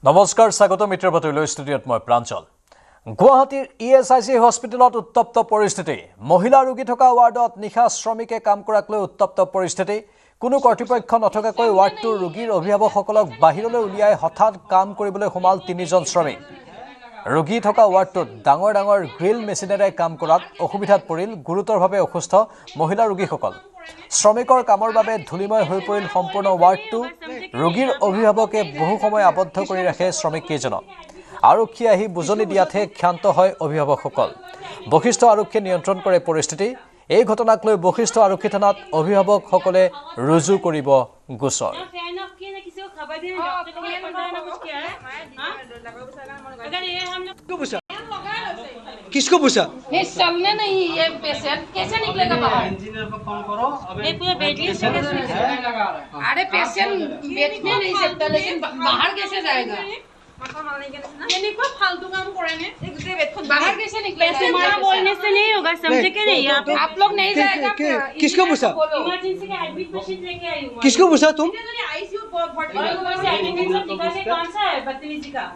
নমস্কাৰ স্বাগত মিত্ৰৰ বাতৰিলৈ ষ্টুডিঅ'ত মই প্ৰাঞ্চল গুৱাহাটীৰ ইএসআইসি হস্পিটেলত উত্তপ্ত পৰিস্থিতি মহিলা ৰোগী থকা ৱাৰ্ডত নিশা শ্ৰমিকে কাম কৰাক লৈ উত্তপ্ত পৰিস্থিতি কোনো কৰ্তৃপক্ষ নথকাকৈ ৱাৰ্ডটোৰ ৰোগীৰ অভিভাৱকসকলক বাহিৰলৈ উলিয়াই হঠাৎ কাম কৰিবলৈ সোমাল তিনিজন শ্ৰমিক ৰোগী থকা ৱাৰ্ডটোত ডাঙৰ ডাঙৰ গ্ৰিল মেচিনেৰে কাম কৰাত অসুবিধাত পৰিল গুৰুতৰভাৱে অসুস্থ মহিলা ৰোগীসকল শ্ৰমিকৰ কামৰ বাবে ধুলিময় হৈ পৰিল সম্পূৰ্ণ ৱাৰ্ডটো ৰোগীৰ অভিভাৱকে বহু সময় আবদ্ধ কৰি ৰাখে শ্ৰমিক কেইজনক আৰক্ষী আহি বুজনি দিয়াতে ক্ষান্ত হয় অভিভাৱকসকল বশিষ্ঠ আৰক্ষীয়ে নিয়ন্ত্ৰণ কৰে পৰিস্থিতি এই ঘটনাক লৈ বশিষ্ঠ আৰক্ষী থানাত অভিভাৱকসকলে ৰুজু কৰিব গোচৰ किसको पूछा? ये चलने नहीं ये पेशेंट कैसे निकलेगा बाहर? इंजीनियर को फोन करो ये पूरा बेड लिस्ट से अरे पेशेंट बैठने नहीं सकता लेकिन बाहर कैसे जाएगा? ये नहीं कोई फालतू काम करे ने बाहर कैसे निकलेगा? तुम्हारा बोलने से नहीं होगा समझे के नहीं आप लोग नहीं जाएगा किसको पूछा? इमरजेंसी का एडमिट पेशेंट लेके आई हूं किसको पूछा तुम? आईसीयू भर्ती से एटेंडेंस निकाल से कौन सा है बदतमीजी का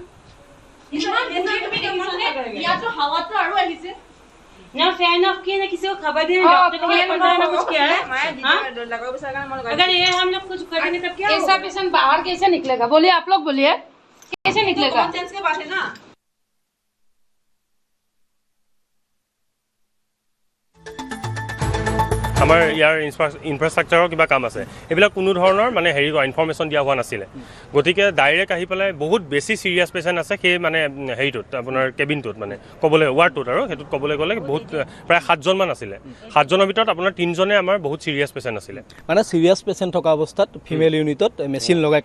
या तो हवा तो आरो আহিছে ना फैन ऑफ किए ना किसी को खबर देने डॉक्टर को पता ना कुछ क्या है अगर ये हम लोग कुछ करेंगे तब क्या ऐसा पेशेंट बाहर कैसे निकलेगा बोलिए आप लोग बोलिए कैसे निकलेगा कॉमन सेंस के बात है ना আমাৰ ইয়াৰ ইনফ্ৰাষ্ট্ৰাকচাৰৰ কিবা কাম আছে এইবিলাক কোনো ধৰণৰ মানে হেৰি ইনফৰমেশ্যন দিয়া হোৱা নাছিলে গতিকে ডাইৰেক্ট আহি পেলাই বহুত বেছি চিৰিয়াছ পেচেণ্ট আছে সেই মানে হেৰিটোত আপোনাৰ কেবিনটোত মানে ক'বলৈ ৱাৰ্ডটোত আৰু সেইটোত ক'বলৈ গ'লে বহুত প্ৰায় 7জনমান আছিলে 7জনৰ ভিতৰত আপোনাৰ 3জনে আমাৰ বহুত চিৰিয়াছ পেচেণ্ট আছিলে মানে চিৰিয়াছ পেচেণ্ট থকা অৱস্থাত ফিমেল ইউনিটত মেচিন লগাই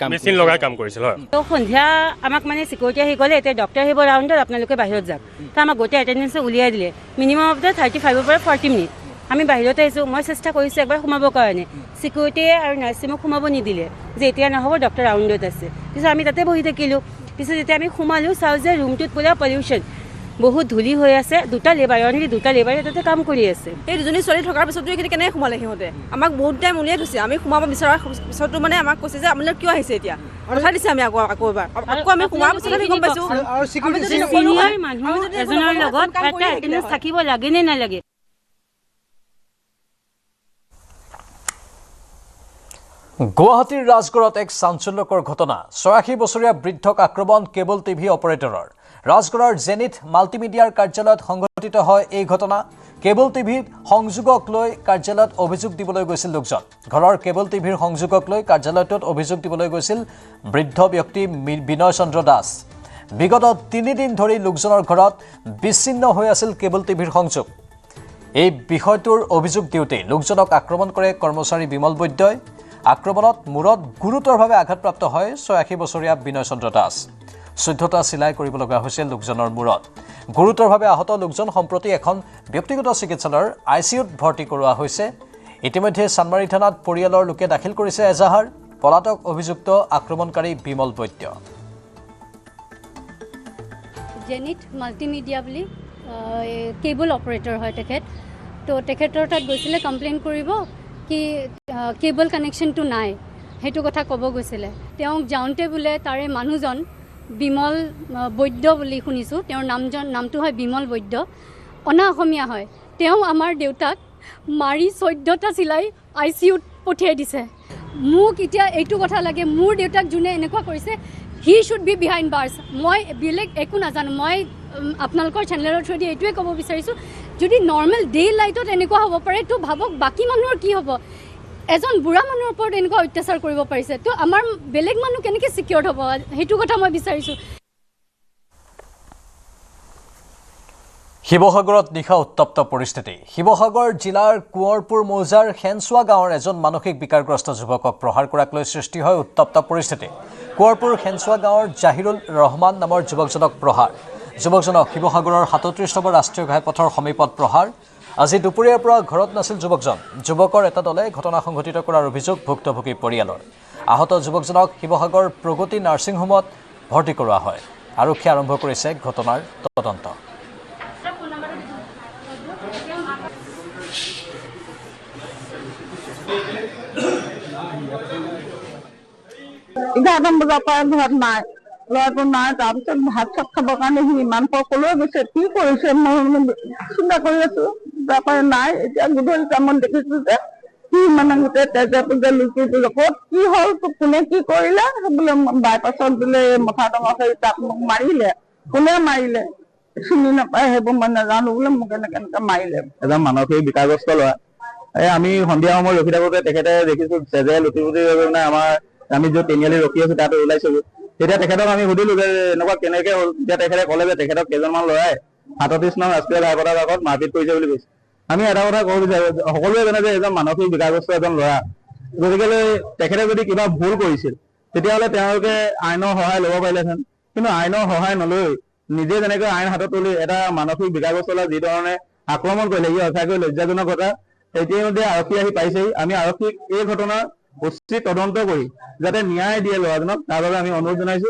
কাম কৰিছিল হয় তো সন্ধিয়া আমাক মানে সিকিউৰিটি আহি গ'লে এতিয়া ডক্টৰ আহিব ৰাউণ্ডত আপোনালোকে বাহিৰত যাওক তো আমাক গোটেই এটেণ্ডেঞ্চ উলিয়াই দিলে মিনিমাম অফ 35 পৰা 40 মিনিট আমি বাহিৰতে আহিছোঁ মই চেষ্টা কৰিছোঁ একবাৰ সোমাবৰ কাৰণে সিকিউৰিটিয়ে আৰু নাৰ্ছে মোক সোমাব নিদিলে যে এতিয়া নহ'ব ডক্টৰ ৰাউণ্ডত আছে পিছত আমি তাতে বহি থাকিলোঁ পিছত যেতিয়া আমি সোমালোঁ চাওঁ যে ৰুমটোত পুৰা পলিউশ্যন বহুত ধূলি হৈ আছে দুটা লেবাৰে তাতে কাম কৰি আছে এই দুজনী ছোৱালী থকাৰ পিছতো এইখিনি কেনেকৈ সোমালে সিহঁতে আমাক বহুত টাইম উলিয়াই থৈছে আমি সোমাব বিচৰাৰ পিছতো মানে আমাক কৈছে যে আপোনালোক কিয় আহিছে এতিয়া কথা দিছে আমি আকৌ এবাৰ আকৌ আমি সোমাৰ পিছত আমি গম পাইছোঁ চিনিয়ৰ মানুহ এজনৰ লগত এটা এটেণ্ডেঞ্চ থাকিব লাগে নে নালাগে গুৱাহাটীৰ ৰাজগড়ত এক চাঞ্চল্যকৰ ঘটনা ৮৬ বছৰীয়া বৃদ্ধক আক্ৰমণ কেবল টিভি অপাৰেটৰৰ ৰাজগড়ৰ জেনিথ মাল্টিমিডিয়াৰ কাৰ্যালয়ত সংঘটিত হয় এই ঘটনা কেবল টিভিৰ সংযোগক লৈ কাৰ্যালয়ত অভিযোগ দিবলৈ গৈছিল লোকজন ঘৰৰ কেবল টিভিৰ সংযোগক লৈ কাৰ্যালয়টোত অভিযোগ দিবলৈ গৈছিল বৃদ্ধ ব্যক্তি বিনয় চন্দ্ৰ দাস বিগত ৩ দিন ধৰি লোকজনৰ ঘৰত বিচ্ছিন্ন হৈ আছিল কেবল টিভিৰ সংযোগ এই বিষয়টোৰ অভিযোগ দিওঁতে লোকজনক আক্ৰমণ কৰে কৰ্মচাৰী বিমল বৈদ্যই আক্ৰমণত মূৰত গুৰুতৰভাৱে আঘাতপ্ৰাপ্ত হয় ৮৬ বছৰীয়া বিনয় চন্দ্ৰ দাস ১৪টা চিলাই কৰিব লগা হৈছিল লোকজনৰ মূৰত গুৰুতৰভাৱে আহত লোকজন সম্প্ৰতি এখন ব্যক্তিগত চিকিৎসালয়ৰ আইচিইউত ভৰ্তি কৰোৱা হৈছে ইতিমধ্যে চানমাৰী থানাত পৰিয়ালৰ লোকে দাখিল কৰিছে এজাহাৰ পলাতক অভিযুক্ত আক্ৰমণকাৰী বিমল বৈদ্য জেনিথ মাল্টিমিডিয়া বুলি কেবল অপাৰেটৰ হয় তেখেত তো তেখেতৰ তাত গৈছিলে কমপ্লেইন কৰিব কি কেবল কানেকশ্যনটো নাই সেইটো কথা ক'ব গৈছিলে তেওঁক যাওঁতে বোলে তাৰে মানুহজন বিমল বৈদ্য বুলি শুনিছোঁ তেওঁৰ নামটো হয় বিমল বৈদ্য অনা অসমীয়া হয় তেওঁ আমাৰ দেউতাক মাৰি ১৪টা চিলাই আইচিইউত পঠিয়াই দিছে মোক এতিয়া এইটো কথা লাগে মোৰ দেউতাক যোনে এনেকুৱা কৰিছে হি শুড বি বিহাইণ্ড বাৰ্ছ মই বেলেগ একো নাজানো মই আপোনালোকৰ চেনেলৰ থ্ৰুদি এইটোৱে ক'ব বিচাৰিছোঁ যদি নৰ্মেল ডে লাইটত এনেকুৱা হ'ব পাৰে তো ভাবক বাকী মানুহৰ কি হ'ব এজন বুঢ়া মানুহৰ ওপৰত এনেকুৱা অত্যাচাৰ কৰিব পাৰিছে তো আমাৰ বেলেগ মানুহ কেনেকৈ ছিকিউৰ্ড হ'ব সেইটো কথা মই বিচাৰিছোঁ শিৱসাগৰত নিশা উত্তপ্ত পৰিস্থিতি শিৱসাগৰ জিলাৰ কোঁৱৰপুৰ মৌজাৰ খেনচুৱা গাঁৱৰ এজন মানসিক বিকাৰগ্ৰস্ত যুৱকক প্ৰহাৰ কৰাক লৈ সৃষ্টি হয় উত্তপ্ত পৰিস্থিতি কোঁৱৰপুৰ খেনচুৱা গাঁৱৰ জাহিৰুল ৰহমান নামৰ যুৱকজনক প্ৰহাৰ যুৱকজনক শিৱসাগৰৰ ৩৭ নম্বৰ ৰাষ্ট্ৰীয় ঘাইপথৰ সমীপত প্ৰহাৰ আজি দুপৰীয়াৰ পৰা ঘৰত নাছিল যুৱকজন যুৱকৰ এটা দলে ঘটনা সংঘটিত কৰাৰ অভিযোগ ভুক্তভোগী পৰিয়ালৰ আহত যুৱকজনক শিৱসাগৰ প্ৰগতি নাৰ্ছিং হোমত ভৰ্তি কৰোৱা হয় আৰক্ষী আৰম্ভ কৰিছে ঘটনাৰ তদন্ত Ida bang beberapa buat mak ল'ৰাটো নাই। তাৰপিছত ভাত চাত খাবৰ কাৰণে সি ইমান সকলোৱে গৈছে, কি কৰিছে মই চিন্তা কৰি আছো। তাৰপৰা নাই, এতিয়া গধূলি টাইমত দেখিছো যে সি মানে গোটেই তেজে পুজে লুচি পুজে ক'ত কি হ'ল, কোনে কি কৰিলে বোলে বাইপাছত বোলে মথা ডঙৰ হৈ তাক মোক মাৰিলে, কোনে মাৰিলে চিনি নাপায়, সেইবোৰ মই নাজানো বোলে মোক এনেকে মাৰিলে। এজন মানসিক বিকাৰগ্ৰস্ত ল'ৰা। আমি সন্ধিয়া সময়ত ৰখি থাকোতে তেখেতে দেখিছো তেজে লুটি পুটি মানে আমি য'ত তিনিআলি ৰখি আছো তাত ওলাইছো। তেতিয়া তেখেতক আমি সুধিলো যে এনেকুৱা কেনেকে হ'ল। তেতিয়া তেখেতে ক'লে যে তেখেতক কেইজনমান ল'ৰাই 37 নং ৰাষ্ট্ৰীয় ঘাইপথৰ আগত মাৰপিট কৰিছে বুলি কৈছে। আমি এটা কথা ক'ব বিচাৰো, সকলোৱে জানে যে এজন মানসিক বিকাৰগ্ৰস্ত এজন ল'ৰা, গতিকে তেখেতে যদি কিবা ভুল কৰিছিল তেতিয়াহ'লে তেওঁলোকে আইনৰ সহায় ল'ব পাৰিলেহেঁতেন। কিন্তু আইনৰ সহায় নলৈ নিজে যেনেকৈ আইন হাতত তুলি এটা মানসিক বিকাৰগ্ৰস্ত ল'ৰা যি ধৰণে আক্ৰমণ কৰিলে, ই সঁচাকৈ লজ্জাজনক কথা। ইতিমধ্যে আৰক্ষী আহি পাইছেহি। আমি আৰক্ষীক এই ঘটনাৰ উচিত তদন্ত কৰি যাতে ন্যায় দিয়ে ল'ৰাজনক, তাৰ বাবে আমি অনুৰোধ জনাইছো।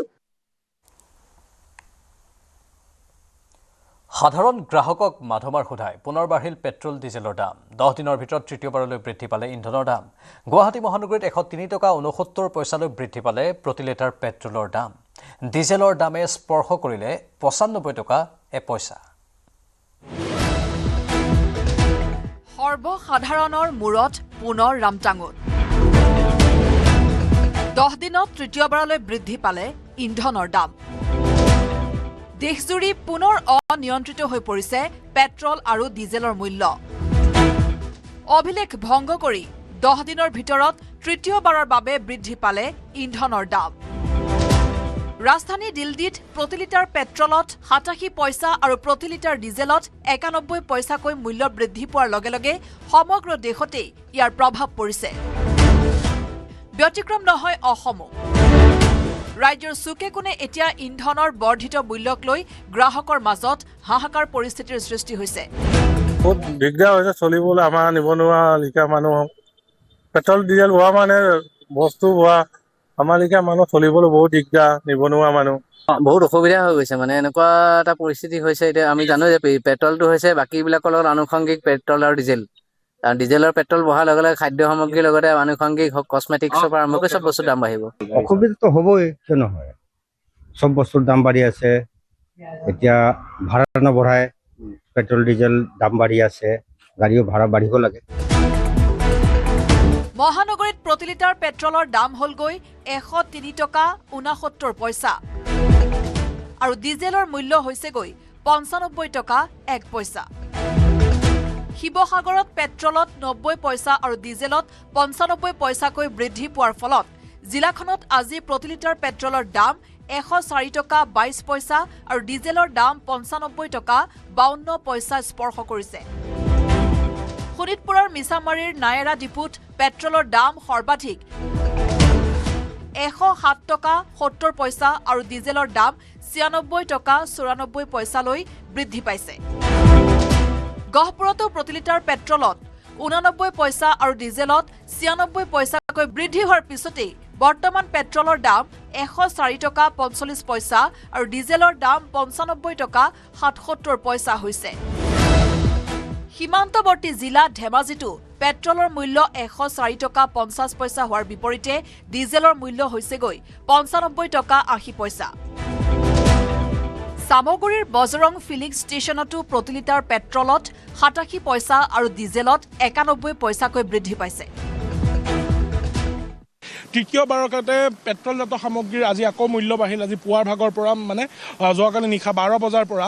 সাধাৰণ গ্ৰাহকক মাধমাৰ সোধাই পুনৰ বাঢ়িল পেট্ৰল ডিজেলৰ দাম। 10 দিনৰ ভিতৰত তৃতীয়বাৰলৈ বৃদ্ধি পালে ইন্ধনৰ দাম। গুৱাহাটী মহানগৰীত 103 টকা 69 পইচালৈ বৃদ্ধি পালে প্ৰতি লিটাৰ পেট্ৰলৰ দাম। ডিজেলৰ দামে স্পৰ্শ কৰিলে 95 টকা 1 পইচা। সৰ্বসাধাৰণৰ মূৰত পুনৰ ৰামটাঙোন। 10 দিনত তৃতীয়বাৰলৈ বৃদ্ধি পালে ইন্ধনৰ দাম। দেশজুৰি পুনৰ অনিয়ন্ত্ৰিত হৈ পৰিছে পেট্ৰল আৰু ডিজেলৰ মূল্য। অভিলেখ ভংগ কৰি 10 দিনৰ ভিতৰত তৃতীয়বাৰৰ বাবে বৃদ্ধি পালে ইন্ধনৰ দাম। ৰাজধানী দিল্লীত প্ৰতি লিটাৰ পেট্ৰলত 87 পইচা আৰু প্ৰতি লিটাৰ ডিজেলত 91 পইচাকৈ মূল্য বৃদ্ধি পোৱাৰ লগে লগে সমগ্ৰ দেশতে ইয়াৰ প্ৰভাৱ পৰিছে। ব্যতিক্ৰম নহয় অসমো। ৰাজ্যৰ চুকে কোণে এতিয়া ইন্ধনৰ বৰ্ধিত মূল্যক লৈ গ্ৰাহকৰ মাজত হাহাকাৰ পৰিস্থিতিৰ সৃষ্টি হৈছে। বহুত দিগদাৰ হৈছে চলিবলৈ আমাৰ নিবনুৱা লিখা মানুহক। পেট্ৰল ডিজেল হোৱা মানে বস্তু হোৱা আমাৰ লিখা মানুহ চলিবলৈ বহুত দিগদাৰ, নিবনুৱা মানুহ। বহুত অসুবিধা হৈ গৈছে, মানে এনেকুৱা এটা পৰিস্থিতি হৈছে। এতিয়া আমি জানো যে পেট্ৰলটো হৈছে বাকীবিলাকৰ লগত আনুষংগিক পেট্ৰল আৰু ডিজেল। ডিজেলৰ পেট্ৰল বঢ়াৰ লগে লগে খাদ্য সামগ্ৰীৰ লগতে আনুষংগিক হওক কচমেটিক্সৰ পৰা আৰম্ভ কৰি চব বস্তুৰ দাম বাঢ়িব। অসুবিধাটো হ'বই, কিয় নহয়। চব বস্তুৰ দাম বাঢ়ি আছে। এতিয়া ভাড়া নবঢ়ায়, পেট্ৰল ডিজেল দাম বাঢ়ি আছে, গাড়ীও ভাড়া বাঢ়িব লাগে। মহানগৰীত প্ৰতি লিটাৰ পেট্ৰলৰ দাম হ'লগৈ 103 টকা 69 পইচা আৰু ডিজেলৰ মূল্য হৈছেগৈ 95 টকা 1 পইচা। শিৱসাগৰত পেট্ৰলত 90 পইচা আৰু ডিজেলত 95 পইচাকৈ বৃদ্ধি পোৱাৰ ফলত জিলাখনত আজি প্ৰতি লিটাৰ পেট্ৰলৰ দাম 104 টকা 22 পইচা আৰু ডিজেলৰ দাম 95 টকা 52 পইচা স্পৰ্শ কৰিছে। শোণিতপুৰৰ মিছামাৰীৰ নায়েৰা ডিপুত পেট্ৰলৰ দাম সৰ্বাধিক 107 টকা 70 পইচা আৰু ডিজেলৰ দাম 96 টকা 94 পইচালৈ বৃদ্ধি পাইছে। গহপুৰতো প্ৰতি লিটাৰ পেট্ৰলত 89 পইচা আৰু ডিজেলত 96 পইচাকৈ বৃদ্ধি হোৱাৰ পিছতেই বৰ্তমান পেট্ৰলৰ দাম 104 টকা 45 পইচা আৰু ডিজেলৰ দাম 95 টকা 77 পইচা হৈছে। সীমান্তৱৰ্তী জিলা ধেমাজিতো পেট্ৰলৰ মূল্য 104 টকা 50 পইচা হোৱাৰ বিপৰীতে ডিজেলৰ মূল্য হৈছেগৈ 95 টকা 80 পইচা। সামগুৰিৰ বজৰং ফিলিং ষ্টেচনতো প্ৰতি লিটাৰ পেট্ৰলত 87 পইচা আৰু ডিজেলত 91 পইচাকৈ বৃদ্ধি পাইছে। তৃতীয়বাৰতে পেট্ৰলজাত সামগ্ৰীৰ আজি আকৌ মূল্য বাঢ়িল। আজি পুৱাৰ ভাগৰ পৰা মানে যোৱাকালি নিশা 12 বজাৰ পৰা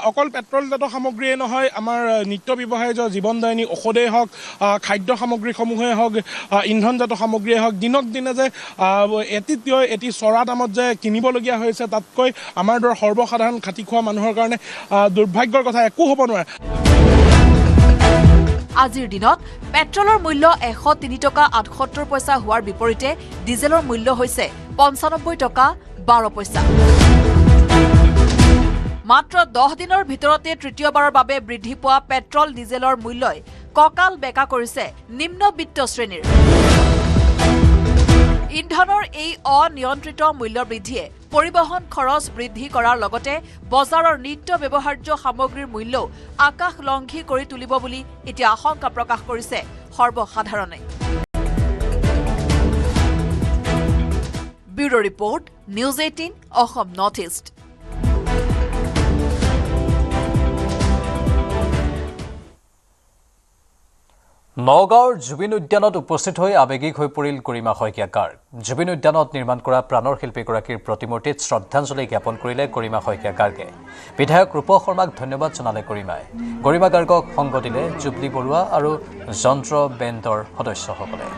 অকল পেট্ৰলজাত সামগ্ৰীয়ে নহয়, আমাৰ নিত্য ব্যৱহাৰ্য জীৱনদায়িনী ঔষধেই হওক, খাদ্য সামগ্ৰীসমূহেই হওক, ইন্ধনজাত সামগ্ৰীয়ে হওক, দিনক দিনে যে এটি চৰা দামত যে কিনিবলগীয়া হৈছে, তাতকৈ আমাৰ দৰে সৰ্বসাধাৰণ খাটি খোৱা মানুহৰ কাৰণে দুৰ্ভাগ্যৰ কথা একো হ'ব নোৱাৰে। আজিৰ দিনত পেট্ৰলৰ মূল্য 103 টকা 78 পইচা হোৱাৰ বিপৰীতে ডিজেলৰ মূল্য হৈছে 95 টকা 12 পইচা। মাত্ৰ 10 দিনৰ ভিতৰতে তৃতীয়বাৰৰ বাবে বৃদ্ধি পোৱা পেট্ৰল ডিজেলৰ মূল্যই কঁকাল বেকা কৰিছে নিম্নবিত্ত শ্ৰেণীৰ। ইন্ধনৰ এই অনিয়ন্ত্ৰিত মূল্য বৃদ্ধিয়ে পৰিবহণ খৰচ বৃদ্ধি কৰাৰ লগতে বজাৰৰ নিত্য ব্যৱহাৰ্য সামগ্ৰীৰ মূল্যও আকাশ লংঘি কৰি তুলিব বুলি এতিয়া আশংকা প্ৰকাশ কৰিছে সৰ্বসাধাৰণে। Bureau report news 18 Assam north east. নগাঁৱৰ জুবিন উদ্যানত উপস্থিত হৈ আৱেগিক হৈ পৰিল গৰিমা শইকীয়া গাৰ্গ। জুবিন উদ্যানত নিৰ্মাণ কৰা প্ৰাণৰ শিল্পীগৰাকীৰ প্ৰতিমূৰ্তিত শ্ৰদ্ধাঞ্জলি জ্ঞাপন কৰিলে গৰিমা শইকীয়া গাৰ্গে। বিধায়ক ৰূপ শৰ্মাক ধন্যবাদ জনালে গৰিমাই। গৰিমা গাৰ্গক সংগ দিলে জুবলি বৰুৱা আৰু যন্ত্ৰ বেণ্ডৰ সদস্যসকলে।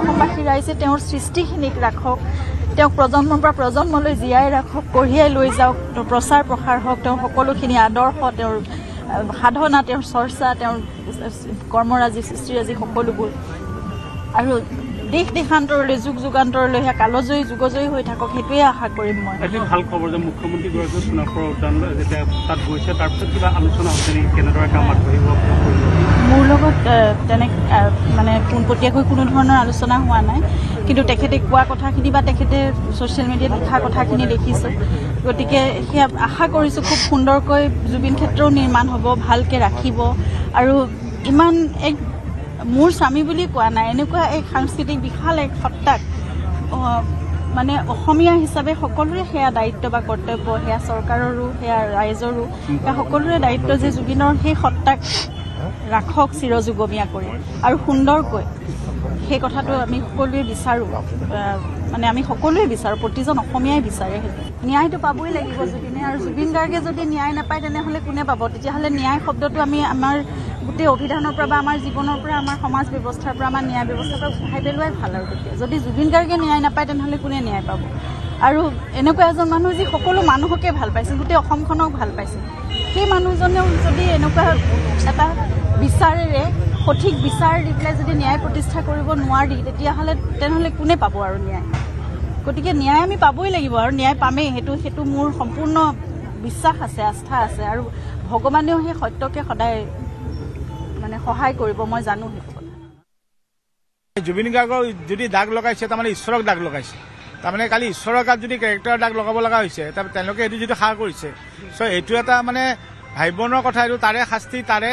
অসমবাসী ৰাইজে তেওঁৰ সৃষ্টিখিনিক ৰাখক, তেওঁক প্ৰজন্মৰ পৰা প্ৰজন্মলৈ জীয়াই ৰাখক, কঢ়িয়াই লৈ যাওক, প্ৰচাৰ প্ৰসাৰ হওক, তেওঁৰ সকলোখিনি আদৰ্শ, তেওঁৰ সাধনা, তেওঁৰ চৰ্চা, তেওঁৰ কৰ্মৰাজি সৃষ্টিৰাজি সকলোবোৰ আৰু দেশ দেশান্তৰলৈ যুগ যুগান্তৰলৈ সেয়া কালজয়ী যুগজয়ী হৈ থাকক, সেইটোৱে আশা কৰিম মই। এটি ভাল খবৰ যে মুখ্যমন্ত্ৰীগৰাকীয়ে সোণাপুৰ উদ্যানলৈ যেতিয়া তাত গৈছে তাৰপিছত কিবা আলোচনা হৈছে নেকি, কেনেদৰে কাম আগবাঢ়িব? মোৰ লগত তেনে মানে পোনপটীয়াকৈ কোনো ধৰণৰ আলোচনা হোৱা নাই, কিন্তু তেখেতে কোৱা কথাখিনি বা তেখেতে ছ'চিয়েল মিডিয়াত লিখা কথাখিনি দেখিছোঁ। গতিকে সেয়া আশা কৰিছোঁ খুব সুন্দৰকৈ জুবিন ক্ষেত্ৰও নিৰ্মাণ হ'ব, ভালকৈ ৰাখিব। আৰু ইমান এক মোৰ স্বামী বুলি কোৱা নাই, এনেকুৱা এক সাংস্কৃতিক বিশাল এক সত্তাক মানে অসমীয়া হিচাপে সকলোৰে সেয়া দায়িত্ব বা কৰ্তব্য, সেয়া চৰকাৰৰো, সেয়া ৰাইজৰো, সেয়া সকলোৰে দায়িত্ব যে জুবিনৰ সেই সত্তাক ৰাখক চিৰযুগমীয়া কৰি আৰু সুন্দৰকৈ। সেই কথাটো আমি সকলোৱে বিচাৰোঁ, মানে আমি সকলোৱে বিচাৰোঁ, প্ৰতিজন অসমীয়াই বিচাৰে। সেইটো ন্যায়টো পাবই লাগিব জুবিনে, আৰু জুবিন গাৰ্গে যদি ন্যায় নাপায় তেনেহ'লে কোনে পাব? তেতিয়াহ'লে ন্যায় শব্দটো আমি আমাৰ গোটেই অভিধানৰ পৰা বা আমাৰ জীৱনৰ পৰা, আমাৰ সমাজ ব্যৱস্থাৰ পৰা, আমাৰ ন্যায় ব্যৱস্থাৰ পৰা উঠাই পেলোৱাই ভাল। আৰু গতিকে যদি জুবিন গাৰ্গে ন্যায় নাপায় তেনেহ'লে কোনে ন্যায় পাব? আৰু এনেকুৱা এজন মানুহ যি সকলো মানুহকে ভাল পাইছিল, গোটেই অসমখনক ভাল পাইছিল, সেই মানুহজনেও যদি এনেকুৱা এটা বিচাৰেৰে সঠিক বিচাৰ দি পেলাই যদি ন্যায় প্ৰতিষ্ঠা কৰিব নোৱাৰি, তেনেহ'লে কোনে পাব আৰু ন্যায়? গতিকে ন্যায় আমি পাবই লাগিব আৰু ন্যায় পামেই, সেইটো মোৰ সম্পূৰ্ণ বিশ্বাস আছে, আস্থা আছে। আৰু ভগৱানেও সেই সত্যকে সদায় মানে সহায় কৰিব, মই জানো সেইটো কথা। জুবিন গাৰ্গক যদি দাগ লগাইছে, তাৰমানে ঈশ্বৰক দাগ লগাইছে। তাৰমানে কালি ঈশ্বৰৰ গাত যদি কেৰেক্টাৰ দাগ লগাব লগা হৈছে, তেওঁলোকে সেইটো যিটো সাহ কৰিছে, চ' এইটো এটা মানে ভাবিবনৰ কথা। এইটো তাৰে শাস্তি, তাৰে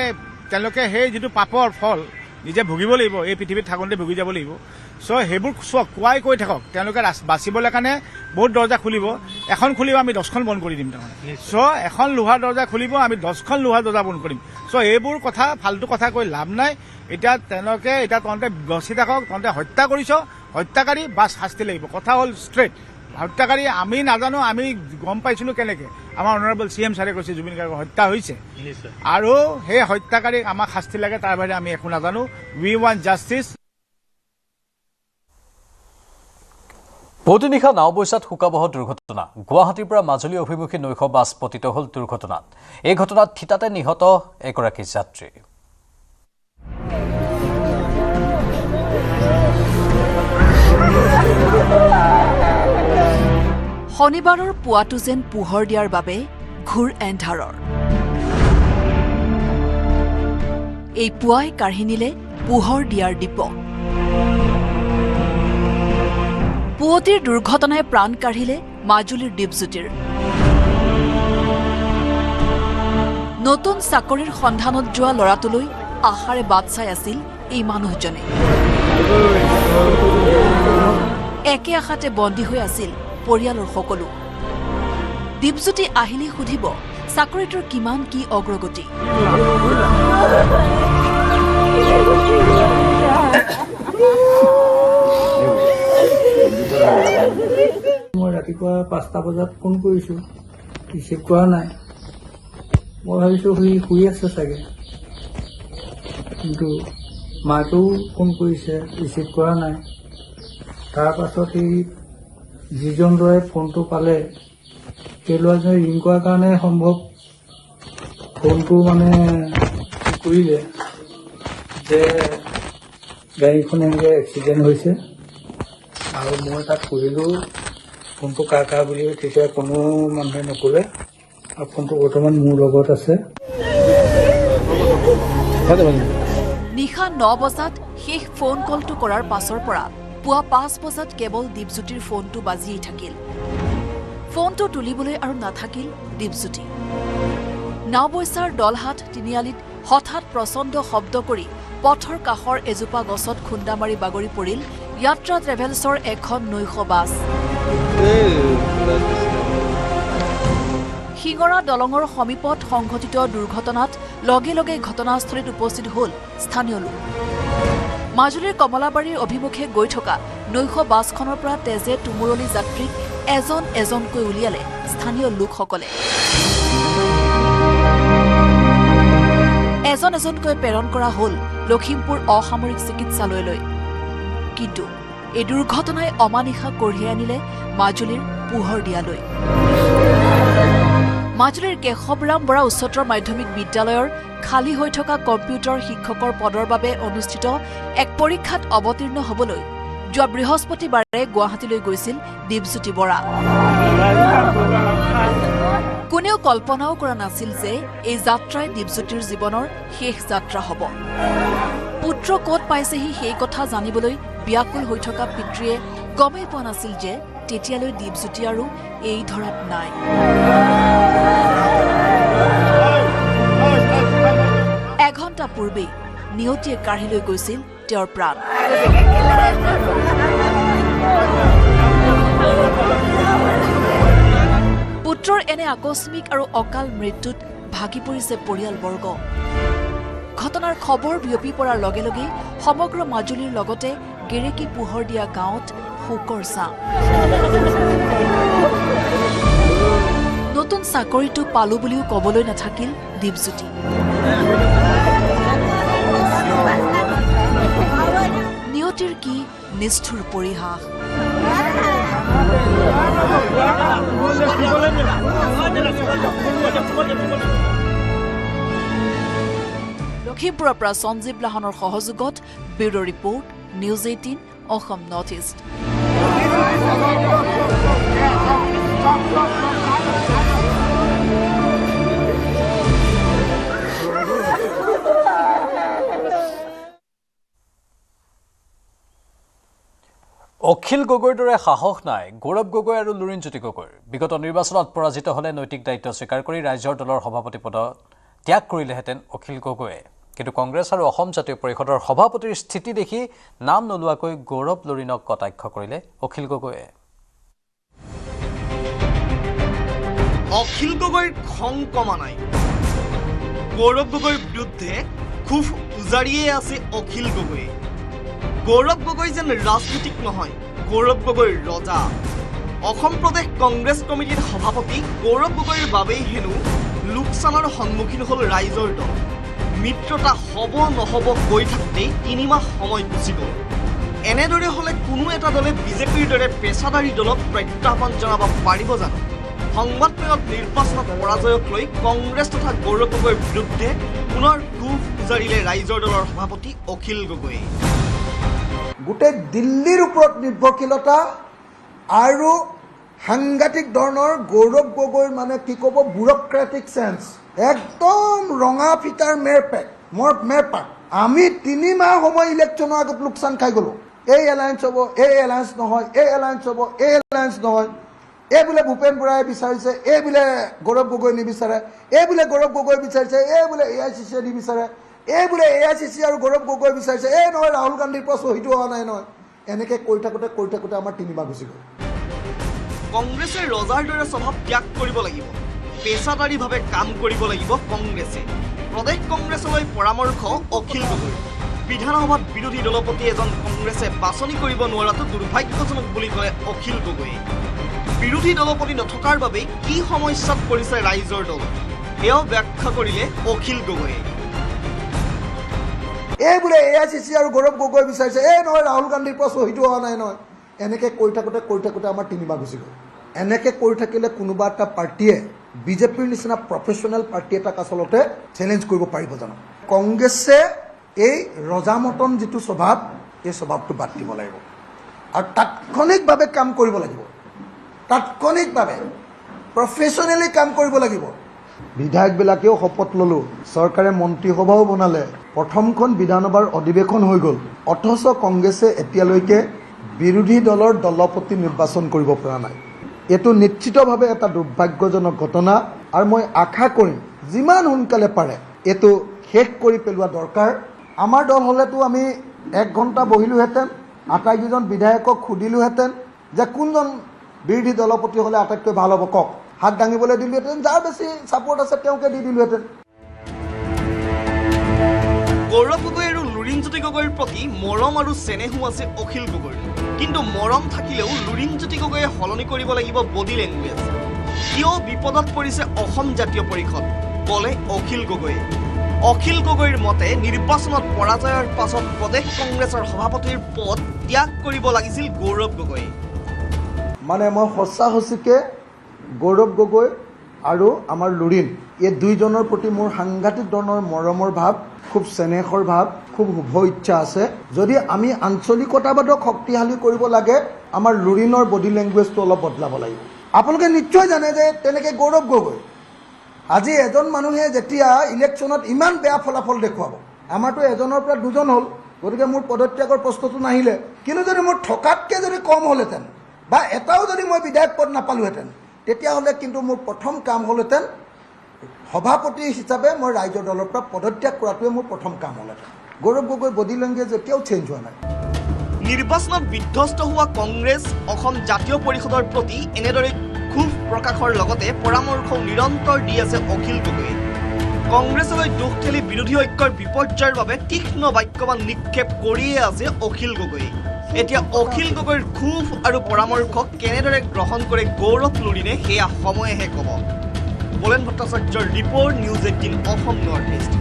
তেওঁলোকে সেই যিটো পাপৰ ফল নিজে ভুগিব লাগিব, এই পৃথিৱীত থাকোঁতে ভুগি যাব লাগিব। চ' সেইবোৰ কোৱাই কৈ থাকক, তেওঁলোকে বাচিবলৈ কাৰণে বহুত দৰ্জা খুলিব। এখন খুলিব, আমি 10খন বন্ধ কৰি দিম। তাৰমানে চ' এখন লোহাৰ দৰ্জা খুলিব, আমি 10খন লোহাৰ দৰ্জা বন্ধ কৰিম। চ' এইবোৰ কথা ফাল্টু কথা কৈ লাভ নাই। এতিয়া তহঁতে গছি থাকক, তহঁতে হত্যা কৰিছ, হত্যাকাৰী বাছ শাস্তি লাগিব। কথা হ'ল ষ্ট্ৰেইট, হত্যাকাৰী আমি নাজানো, আমি গম পাইছিলোঁ কেনেকৈ। আমাৰ অনাৰেবল CM ছাৰে কৈছে জুবিন গাৰ্গৰ হত্যা হৈছে, আৰু সেই হত্যাকাৰীক আমাক শাস্তি লাগে, তাৰ বাহিৰে আমি একো নাজানো। উই ৱান্ট জাষ্টিছ। পুৱতি নিশা নাওবৈচাত শোকাবহ দুৰ্ঘটনা। গুৱাহাটীৰ পৰা মাজুলী অভিমুখী নৈশ বাছ পতিত হ'ল দুৰ্ঘটনাত। এই ঘটনাত থিতাতে নিহত এগৰাকী যাত্ৰী। শনিবাৰৰ পুৱাটো যেন পোহৰ দিয়াৰ বাবে ঘূৰ এন্ধাৰৰ। এই পুৱাই কাঢ়ি নিলে পোহৰ দিয়াৰ দীপক। পুৱতিৰ দুৰ্ঘটনাই প্ৰাণ কাঢ়িলে মাজুলীৰ দীপজ্যোতিৰ। নতুন চাকৰিৰ সন্ধানত যোৱা ল'ৰাটোলৈ আশাৰে বাট চাই আছিল এই মানুহজনে। একে আশাতে বন্দী হৈ আছিল পৰিয়ালৰ সকলো। দীপজ্যোতি আহিলেই সুধিব চাকৰিটোৰ কিমান কি অগ্ৰগতি। মই ৰাতিপুৱা 5টা বজাত ফোন কৰিছোঁ, ৰিচিভ কৰা নাই। মই ভাবিছোঁ শুই আছে চাগে, কিন্তু মাকেও ফোন কৰিছে, ৰিচিভ কৰা নাই। তাৰপাছত যিজন ল'ৰাই ফোনটো পালে, সেই ল'ৰাজনে ৰিং কৰাৰ কাৰণে সম্ভৱ ফোনটো মানে কৰিলে যে গাড়ীখন এনেকৈ এক্সিডেণ্ট হৈছে, আৰু মই তাক সুধিলোঁ ফোনটো কাৰ বুলি। তেতিয়া কোনো মানুহে নক'লে, আৰু ফোনটো বৰ্তমান মোৰ লগত আছে। নিশা 9 বজাত শেষ ফোন কলটো কৰাৰ পাছৰ পৰা পুৱা 5 বজাত কেৱল দীপজ্যোতিৰ ফোনটো বাজিয়েই থাকিল। ফোনটো তুলিবলৈ আৰু নাথাকিল দীপজ্যোতি। নাওবৈচাৰ দলহাট তিনিআলিত হঠাৎ প্ৰচণ্ড শব্দ কৰি পথৰ কাষৰ এজোপা গছত খুন্দা মাৰি বাগৰি পৰিল যাত্ৰা ট্ৰেভেলছৰ এখন 900 বাছ। শিঙৰা দলঙৰ সমীপত সংঘটিত দুৰ্ঘটনাত লগে লগে ঘটনাস্থলীত উপস্থিত হ'ল স্থানীয় লোক। মাজুলীৰ কমলাবাৰীৰ অভিমুখে গৈ থকা 900 বাছখনৰ পৰা তেজে তুমুৰলি যাত্ৰীক এজন এজনকৈ উলিয়ালে স্থানীয় লোকসকলে। এজন এজনকৈ প্ৰেৰণ কৰা হ'ল লখিমপুৰ অসামৰিক চিকিৎসালয়লৈ। কিন্তু এই দুৰ্ঘটনাই অমানিশা কঢ়িয়াই আনিলে মাজুলীৰ পোহৰদিয়ালৈ। মাজুলীৰ কেশৱৰাম বৰা উচ্চতৰ মাধ্যমিক বিদ্যালয়ৰ খালী হৈ থকা কম্পিউটাৰ শিক্ষকৰ পদৰ বাবে অনুষ্ঠিত এক পৰীক্ষাত অৱতীৰ্ণ হ'বলৈ যোৱা বৃহস্পতিবাৰে গুৱাহাটীলৈ গৈছিল দীপজ্যোতি বৰা। কোনেও কল্পনাও কৰা নাছিল যে এই যাত্ৰাই দীপজ্যোতিৰ জীৱনৰ শেষ যাত্ৰা হ'ব। পুত্ৰ ক'ত পাইছেহি সেই কথা জানিবলৈ ব্যাকুল হৈ থকা পিতৃয়ে গমেই পোৱা নাছিল যে তেতিয়ালৈ দীপজ্যোতি আৰু এই ধৰাত নাই। এঘণ্টা পূৰ্বেই নিয়তিয়ে কাঢ়ি লৈ গৈছিল তেওঁৰ প্ৰাণ। পুত্ৰৰ এনে আকস্মিক আৰু অকাল মৃত্যুত ভাগি পৰিছে পৰিয়ালবৰ্গ। ঘটনাৰ খবৰ বিয়পি পৰাৰ লগে লগেই সমগ্ৰ মাজুলীৰ লগতে গেৰেকী পোহৰদিয়া গাঁৱত শোকৰ ছাঁ। নতুন চাকৰিটো পালো বুলিও ক'বলৈ নাথাকিল দীপজ্যোতি। নিয়তিৰ কি নিষ্ঠুৰ পৰিহাস। লখিমপুৰৰ পৰা সঞ্জীৱ লাহনৰ সহযোগত bureau' report, news 18 Assam north east. Akhil গগৈৰ দৰে সাহস নাই গৌৰৱ গগৈ আৰু লুৰিণজ্যোতি গগৈৰ। বিগত নিৰ্বাচনত পৰাজিত হ'লে নৈতিক দায়িত্ব স্বীকাৰ কৰি ৰাজ্যৰ দলৰ সভাপতি পদ ত্যাগ কৰিলেহেঁতেন অখিল গগৈয়ে। কিন্তু কংগ্ৰেছ আৰু অসম জাতীয় পৰিষদৰ সভাপতিৰ স্থিতি দেখি নাম নোলোৱাকৈ গৌৰৱ লুৰিণক কটাক্ষ কৰিলে অখিল গগৈয়ে। অখিল গগৈৰ খং কমা নাই। গৌৰৱ গগৈৰ বিৰুদ্ধে খুব উজাৰিয়ে আছে অখিল গগৈয়ে। গৌৰৱ গগৈ যেন ৰাজনীতিক নহয়, গৌৰৱ গগৈৰ ৰজা। অসম প্ৰদেশ কংগ্ৰেছ কমিটিৰ সভাপতি গৌৰৱ গগৈৰ বাবেই হেনো লোকচানৰ সন্মুখীন হ'ল ৰাইজৰ দল। মিত্ৰতা হ'ব নহ'ব কৈ থাকোঁতেই 3 মাহ সময় গুচি গ'ল। এনেদৰে হ'লে কোনো এটা দলে বিজেপিৰ দৰে পেচাদাৰী দলক প্ৰত্যাহ্বান জনাব পাৰিব জানো? সংবাদমেলত নিৰ্বাচনত পৰাজয়ক লৈ কংগ্ৰেছ তথা গৌৰৱ গগৈৰ বিৰুদ্ধে পুনৰ ক্ষোভ উজাৰিলে ৰাইজৰ দলৰ সভাপতি অখিল গগৈয়ে। গোটেই দিল্লীৰ ওপৰত নিৰ্ভৰশীলতা আৰু সাংঘাতিক ধৰণৰ গৌৰৱ গগৈৰ মানে কি ক'ব ব্যুৰ'ক্ৰেটিক চেঞ্চ, একদম ৰঙা ফিটাৰ মেৰপাক। আমি 3 মাহ সময় ইলেকশ্যনৰ আগত লোকচান খাই গ'লোঁ। এই এলায়েন্স হ'ব, এই এলায়েন্স নহয়, এই এলায়েন্স হ'ব, এই এলায়েন্স নহয়। এই বোলে ভূপেন বৰাই বিচাৰিছে, এই বোলে গৌৰৱ গগৈ নিবিচাৰে, এই বোলে গৌৰৱ গগৈ বিচাৰিছে, এই বোলে AICCয়ে নিবিচাৰে, এই বোলে AICC আৰু গৌৰৱ গগৈ বিচাৰিছে, এই নহয় ৰাহুল গান্ধীৰ পৰা চহীটো হোৱা নাই নহয়। এনেকৈ কৈ থাকোঁতে আমাৰ 3 মাহ গুচি গ'ল। কংগ্ৰেছে ৰজাৰ দৰে স্বভাৱ ত্যাগ কৰিব লাগিব। পেছাদাৰীভাৱে কাম কৰিব লাগিব কংগ্ৰেছে। প্ৰদেশ কংগ্ৰেছলৈ পৰামৰ্শ অখিল গগৈ। বিধানসভাত বিৰোধী দলপতি এজন কংগ্ৰেছে বাছনি কৰিব নোৱাৰাটো দুৰ্ভাগ্যজনক বুলি কলে অখিল গগৈয়ে। বিৰোধী দলপতি নথকাৰ বাবেই কি সমস্যাত পৰিছে ৰাইজৰ দল, এয়াও ব্যাখ্যা কৰিলে অখিল গগৈয়ে। এই বোলে AICC আৰু গৌৰৱ গগৈ বিচাৰিছে, এই নহয় ৰাহুল গান্ধীৰ পৰা চহীটো হোৱা নাই নহয়। এনেকৈ কৈ থাকোঁতে আমাৰ 3 মাহ গুচি গ'ল। এনেকৈ কৰি থাকিলে কোনোবা এটা পাৰ্টীয়ে বিজেপিৰ নিচিনা প্ৰফেচনেল পাৰ্টি এটাক আচলতে চেলেঞ্জ কৰিব পাৰিব জানো? কংগ্ৰেছে এই ৰজামতন যিটো স্বভাৱ, এই স্বভাৱটো বাদ দিব লাগিব আৰু তাৎক্ষণিকভাৱে কাম কৰিব লাগিব। তাৎক্ষণিকভাৱে প্ৰফেচনেলি কাম কৰিব লাগিব। বিধায়কবিলাকেও শপত ল'লোঁ, চৰকাৰে মন্ত্ৰীসভাও বনালে, প্ৰথমখন বিধানসভাৰ অধিৱেশন হৈ গ'ল, অথচ কংগ্ৰেছে এতিয়ালৈকে বিৰোধী দলৰ দলপতি নিৰ্বাচন কৰিব পৰা নাই। এইটো নিশ্চিতভাৱে এটা দুৰ্ভাগ্যজনক ঘটনা আৰু মই আশা কৰিম যিমান সোনকালে পাৰে এইটো শেষ কৰি পেলোৱা দৰকাৰ। আমাৰ দল হ'লেতো আমি 1 ঘণ্টা বহিলোহেঁতেন, আটাইকেইজন বিধায়কক সুধিলোহেঁতেন যে কোনজন বিৰোধী দলপতি হ'লে আটাইতকৈ ভাল হ'ব কওক, হাত দাঙিবলৈ দিলোহেঁতেন, যাৰ বেছি ছাপোৰ্ট আছে তেওঁকে দি দিলোহেঁতেন। গৌৰৱ গগৈ আৰু লুৰিণজ্যোতি গগৈৰ প্ৰতি মৰম আৰু চেনেহো আছে অখিল গগৈৰ। কিন্তু মৰম থাকিলেও লুৰিণজ্যোতি গগৈয়ে সলনি কৰিব লাগিব বডি লেংগুৱেজ। কিয় বিপদত পৰিছে অসম জাতীয় পৰিষদ, ক'লে অখিল গগৈয়ে। অখিল গগৈৰ মতে নিৰ্বাচনত পৰাজয়ৰ পাছত প্ৰদেশ কংগ্ৰেছৰ সভাপতিৰ পদ ত্যাগ কৰিব লাগিছিল গৌৰৱ গগৈয়ে। মানে মই সঁচাকৈ গৌৰৱ গগৈ আৰু আমাৰ লুৰিণ, এই দুইজনৰ প্ৰতি মোৰ সাংঘাতিক ধৰণৰ মৰমৰ ভাৱ, খুব চেনেহৰ ভাৱ, খুব শুভ ইচ্ছা আছে। যদি আমি আঞ্চলিকতাবাদক শক্তিশালী কৰিব লাগে, আমাৰ লুৰিণৰ বডি লেংগুৱেজটো অলপ বদলাব লাগিব। আপোনালোকে নিশ্চয় জানে যে তেনেকৈ গৌৰৱ গগৈ আজি এজন মানুহে যেতিয়া ইলেকশ্যনত ইমান বেয়া ফলাফল দেখুৱাব, আমাৰতো এজনৰ পৰা 2জন হ'ল, গতিকে মোৰ পদত্যাগৰ প্ৰশ্নটো নাহিলে। কিন্তু যদি মোৰ থকাতকৈ যদি কম হ'লহেঁতেন বা এটাও যদি মই বিধায়ক পদ নাপালোহেঁতেন, তেতিয়াহ'লে কিন্তু মোৰ প্ৰথম কাম হ'লহেঁতেন সভাপতি হিচাপে মই ৰাইজৰ দলৰ পৰা পদত্যাগ কৰাটোৱে মোৰ প্ৰথম কাম হ'লহেঁতেন। গৌৰৱ গগৈ বডি লেংগুৱেজ এতিয়াও চেঞ্জ হোৱা নাই। নিৰ্বাচনত বিধ্বস্ত হোৱা কংগ্ৰেছ অসম জাতীয় পৰিষদৰ প্ৰতি এনেদৰে ক্ষোভ প্ৰকাশৰ লগতে পৰামৰ্শও নিৰন্তৰ দি আছে অখিল গগৈয়ে। কংগ্ৰেছলৈ দোষ ঠেলি বিৰোধী ঐক্যৰ বিপৰ্যয়ৰ বাবে তীক্ষ্ণ বাক্যবান নিক্ষেপ কৰিয়ে আছে অখিল গগৈয়ে। এতিয়া অখিল গগৈৰ ক্ষোভ আৰু পৰামৰ্শ কেনেদৰে গ্ৰহণ কৰে গৌৰৱ লুৰিণে সেয়া সময়েহে ক'ব। বলেন ভট্টাচাৰ্যৰ report, news 18 Assam north east.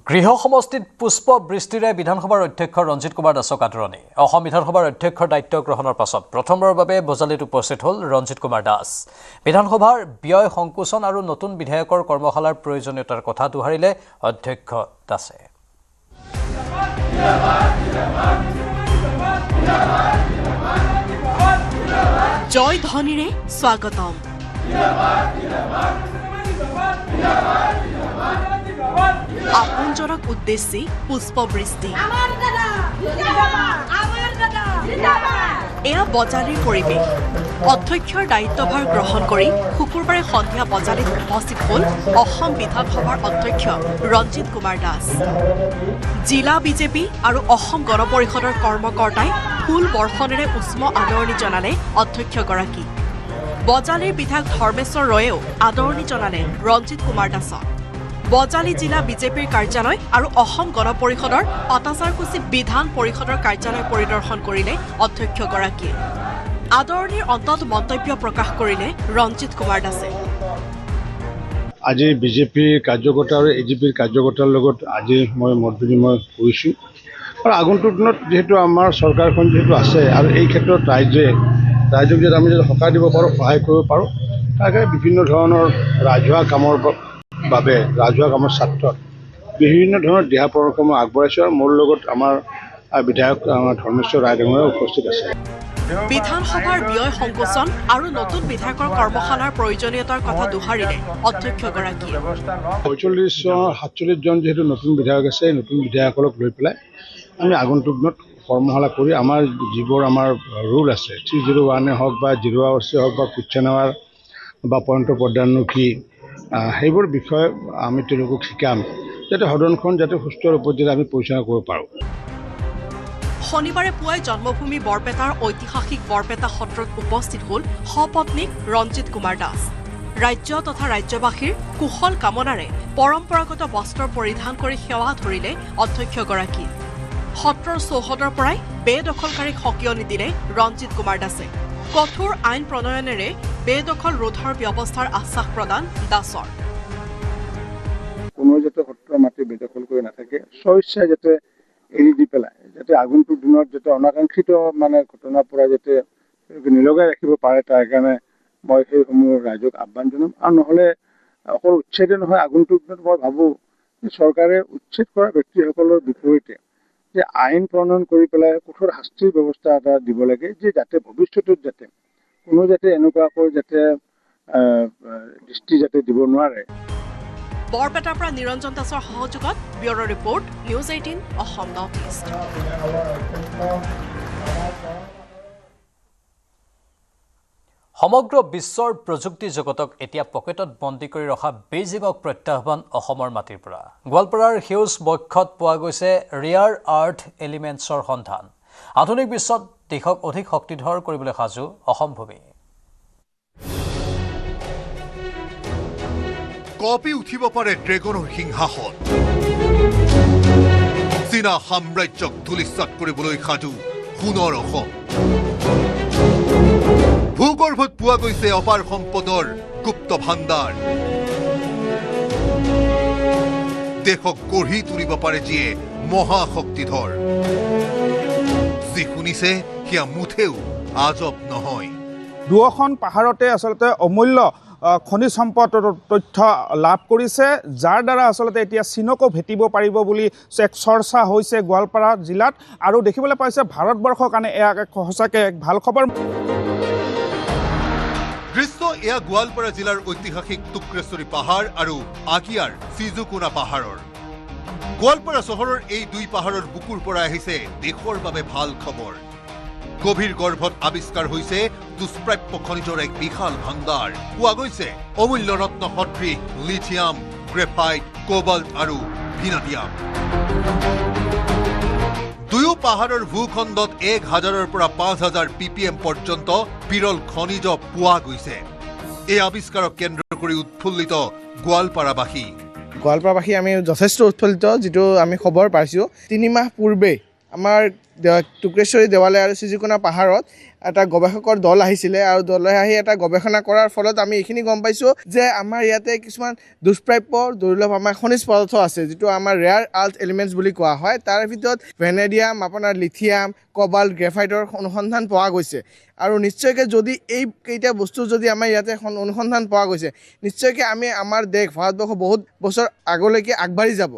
গৃহ সমষ্টিত পুষ্প বৃষ্টিৰে বিধানসভাৰ অধ্যক্ষ ৰঞ্জিত কুমাৰ দাসক আদৰণি। অসম বিধানসভাৰ অধ্যক্ষৰ দায়িত্ব গ্ৰহণৰ পাছত প্ৰথমবাৰৰ বাবে বজালিত উপস্থিত হ'ল ৰঞ্জিত কুমাৰ দাস। বিধানসভাৰ ব্যয় সংকোচন আৰু নতুন বিধায়কৰ কৰ্মশালাৰ প্ৰয়োজনীয়তাৰ কথা দোহাৰিলে অধ্যক্ষ দাসে। জয় ধ্বনিৰে স্বাগতম। আপোনজনক উদ্দেশ্যি পুষ্পবৃষ্টি। এয়া বজালিৰ পৰিৱেশ। অধ্যক্ষৰ দায়িত্বভাৰ গ্ৰহণ কৰি শুকুৰবাৰে সন্ধিয়া বজালিত উপস্থিত হ'ল অসম বিধানসভাৰ অধ্যক্ষ ৰঞ্জিত কুমাৰ দাস। জিলা বিজেপি আৰু অসম গণ পৰিষদৰ কৰ্মকৰ্তাই ফুল বৰ্ষণেৰে উষ্ম আদৰণি জনালে অধ্যক্ষগৰাকী। বজালিৰ বিধায়ক ধৰ্মেশ্বৰ ৰয়েও আদৰণি জনালে ৰঞ্জিত কুমাৰ দাসক। বজালি জিলা বিজেপিৰ কাৰ্যালয় আৰু অসম গণ পৰিষদৰ পাটাচাৰকুছি বিধান পৰিষদৰ কাৰ্যালয় পৰিদৰ্শন কৰিলে অধ্যক্ষগৰাকীয়ে। আদৰণিৰ অন্তত মন্তব্য প্ৰকাশ কৰিলে ৰঞ্জিত কুমাৰ দাসে। আজি বিজেপিৰ কাৰ্যকৰ্তা আৰু এজিপিৰ কাৰ্যকৰ্তাৰ লগত আজি মই মত বিনিময় কৰিছোঁ আৰু আগন্তুক দিনত যিহেতু আমাৰ চৰকাৰখন যিহেতু আছে আৰু এই ক্ষেত্ৰত ৰাইজক যদি আমি যদি সকাহ দিব পাৰোঁ, সহায় কৰিব পাৰোঁ, তাৰ কাৰণে বিভিন্ন ধৰণৰ ৰাজহুৱা কামৰ বাবে ৰাজহুৱা কামৰ স্বাৰ্থত বিভিন্ন ধৰণৰ দিহা পৰামৰ্শ মই আগবঢ়াইছোঁ আৰু মোৰ লগত আমাৰ বিধায়ক ধৰ্মেশ্বৰ ৰায়ডঙৰে উপস্থিত আছে। বিধানসভাৰ ব্যয় সংকোচন আৰু নতুন বিধায়কৰ কৰ্মশালাৰ প্ৰয়োজনীয়তাৰ কথা দোহাৰিলে অধ্যক্ষগৰাকীয়ে। 47জন যিহেতু নতুন বিধায়ক আছে, নতুন বিধায়কসকলক লৈ পেলাই আমি আগন্তুক দিনত কৰ্মশালা কৰি আমাৰ যিবোৰ আমাৰ ৰুল আছে 301 হওক বা 0 আৱাৰ্ছে হওক বা কুইশ্যন আৱাৰ বা পইণ্ট অফ অৰ্ডাৰনো কি, সেইবোৰ বিষয়ে আমি তেওঁলোকক শিকাম যাতে সদনখন যাতে সুস্থ ৰূপত যাতে আমি পৰিচালনা কৰিব পাৰোঁ। শনিবাৰে পুৱাই জন্মভূমি বৰপেটাৰ ঐতিহাসিক বৰপেটা সত্ৰত উপস্থিত হ'ল সপত্নীক ৰঞ্জিত কুমাৰ দাস। ৰাজ্য তথা ৰাজ্যবাসীৰ কুশল কামনাৰে পৰম্পৰাগত বস্ত্ৰ পৰিধান কৰি সেৱা ধৰিলে অধ্যক্ষগৰাকীয়ে। সত্ৰৰ চৌহদৰ পৰাই বেদখলকাৰীক সকিয়নি দিলে ৰঞ্জিত কুমাৰ দাসে। কঠোৰ আইন প্ৰণয়নেৰে বেদখল ৰোধৰ ব্যৱস্থাৰ আশ্বাস প্ৰদান দাসৰ। কোনো যাতে সত্ৰৰ মাটি বেদখল কৰি নাথাকে, স্বইচ্ছাই যাতে এৰি দি পেলাই যাতে আগন্তুক দিনত যাতে অনাকাংক্ষিত ঘটনাৰ পৰা যাতে নিলগাই ৰাখিব পাৰে, তাৰ কাৰণে মই সেইসমূহ ৰাইজক আহ্বান জনাম। আৰু নহ'লে অকল উচ্ছেদে নহয়, আগন্তুক দিনত মই ভাবোঁ যে চৰকাৰে উচ্ছেদ কৰা ব্যক্তিসকলৰ বিপৰীতে যে আইন প্ৰণয়ন কৰি পেলাই কঠোৰ শাস্তিৰ ব্যৱস্থা এটা দিব লাগে, যে যাতে ভৱিষ্যতত যাতে কোনো যাতে এনেকুৱাকৈ যাতে দৃষ্টি যাতে দিব নোৱাৰে। বৰপেটাৰ পৰা নিৰঞ্জন দাসৰ সহযোগত bureau' report, news 18 Assam north east. সমগ্ৰ বিশ্বৰ প্ৰযুক্তি জগতক এতিয়া পকেটত বন্দী কৰি ৰখা বেইজিঙক প্ৰত্যাহ্বান অসমৰ মাটিৰ পৰা। গোৱালপাৰাৰ সেউজ বক্ষত পোৱা গৈছে ৰেয়াৰ আৰ্থ এলিমেণ্টছৰ সন্ধান। আধুনিক বিশ্বত দেশক অধিক শক্তিধৰ কৰিবলৈ সাজু অসম ভূমি। কঁপি উঠিব পাৰে ড্ৰেগনৰ সিংহাসন। চীনা সাম্ৰাজ্যক ধূলিসাৎ কৰিবলৈ সাজু সোণৰ অসম। ভূগৰ্ভত পোৱা গৈছে অপাৰ সম্পদৰ গুপ্ত ভাণ্ডাৰ। দেশক গঢ়ি তুলিব পাৰে যিয়ে মহাশক্তিধৰ। যি শুনিছে সেয়া মুঠেও আজব নহয়। দুয়োখন পাহাৰতে আচলতে অমূল্য খনিজ সম্পদৰ তথ্য লাভ কৰিছে, যাৰ দ্বাৰা আচলতে এতিয়া চীনকো ভেটিব পাৰিব বুলি এক চৰ্চা হৈছে গোৱালপাৰা জিলাত। আৰু দেখিবলৈ পাইছে ভাৰতবৰ্ষৰ কাৰণে এয়া সঁচাকৈ এক ভাল খবৰ। দৃশ্য এয়া গোৱালপাৰা জিলাৰ ঐতিহাসিক টুক্ৰেশ্বৰী পাহাৰ আৰু আগিয়াৰ চিজুকোনা পাহাৰৰ। গোৱালপাৰা চহৰৰ এই দুই পাহাৰৰ বুকুৰ পৰা আহিছে দেশৰ বাবে ভাল খবৰ। গভীৰ গৰ্ভত আৱিষ্কাৰ হৈছে দুষ্প্ৰাপ্য খনিজৰ এক বিশাল ভাণ্ডাৰ। পোৱা গৈছে অমূল্য ৰত্ন সদৃশ লিথিয়াম, গ্ৰেফাইট, কোবাল্ট আৰু ভিনাডিয়াম। দুয়ো পাহাৰৰ ভূখণ্ডত 1000ৰ পৰা 5000 ppm পৰ্যন্ত বিৰল খনিজ পোৱা গৈছে। এই আৱিষ্কাৰক কেন্দ্ৰ কৰি উৎফুল্লিত গোৱালপাৰাবাসী। গোৱালপাৰাবাসী আমি যথেষ্ট উৎফুল্লিত, যিটো আমি খবৰ পাইছোঁ 3 মাহ পূৰ্বে আমাৰ টুক্ৰেশ্বৰী দেৱালয় আৰু চিজুকোনা পাহাৰত এটা গৱেষকৰ দল আহিছিলে, আৰু দলে আহি এটা গৱেষণা কৰাৰ ফলত আমি এইখিনি গম পাইছোঁ যে আমাৰ ইয়াতে কিছুমান দুষ্প্ৰাপ্য দুৰ্লভ আমাৰ খনিজ পদাৰ্থ আছে, যিটো আমাৰ ৰেয়াৰ আৰ্থ এলিমেণ্টছ বুলি কোৱা হয়। তাৰ ভিতৰত ভেনেডিয়াম, আপোনাৰ লিথিয়াম, কোবাল্ট, গ্ৰেফাইটৰ অনুসন্ধান পোৱা গৈছে। আৰু নিশ্চয়কৈ যদি এইকেইটা বস্তু যদি আমাৰ ইয়াতে অনুসন্ধান পোৱা গৈছে, নিশ্চয়কৈ আমি আমাৰ দেশ ভাৰতবৰ্ষ বহুত বছৰ আগলৈকে আগবাঢ়ি যাব।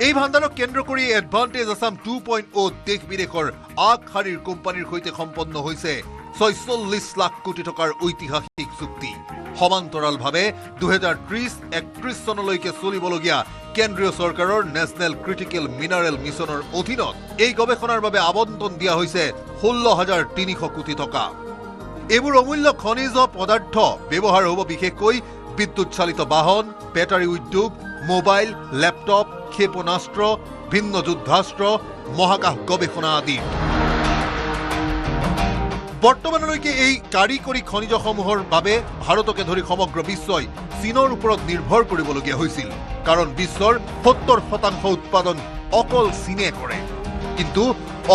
এই ভাণ্ডাৰক কেন্দ্ৰ কৰি এডভান্টেজ আছাম 2.0 দেশ বিদেশৰ আগশাৰীৰ কোম্পানীৰ সৈতে সম্পন্ন হৈছে 46 লাখ কোটি টকাৰ ঐতিহাসিক চুক্তি। সমান্তৰালভাৱে 2030-31 চনলৈকে চলিবলগীয়া কেন্দ্ৰীয় চৰকাৰৰ নেশ্যনেল ক্ৰিটিকেল মিনাৰেল মিছনৰ অধীনত এই গৱেষণাৰ বাবে আবণ্টন দিয়া হৈছে 16,300 কোটি টকা। এইবোৰ অমূল্য খনিজ পদাৰ্থ ব্যৱহাৰ হ'ব বিশেষকৈ বিদ্যুৎ চালিত বাহন, বেটাৰী উদ্যোগ, মোবাইল, লেপটপ, ক্ষেপণাস্ত্ৰ, ভিন্ন যুদ্ধাস্ত্ৰ, মহাকাশ গৱেষণা আদি। বৰ্তমানলৈকে এই কাৰিকৰী খনিজসমূহৰ বাবে ভাৰতকে ধৰি সমগ্ৰ বিশ্বই চীনৰ ওপৰত নিৰ্ভৰ কৰিবলগীয়া হৈছিল, কাৰণ বিশ্বৰ 70% উৎপাদন অকল চীনে কৰে। কিন্তু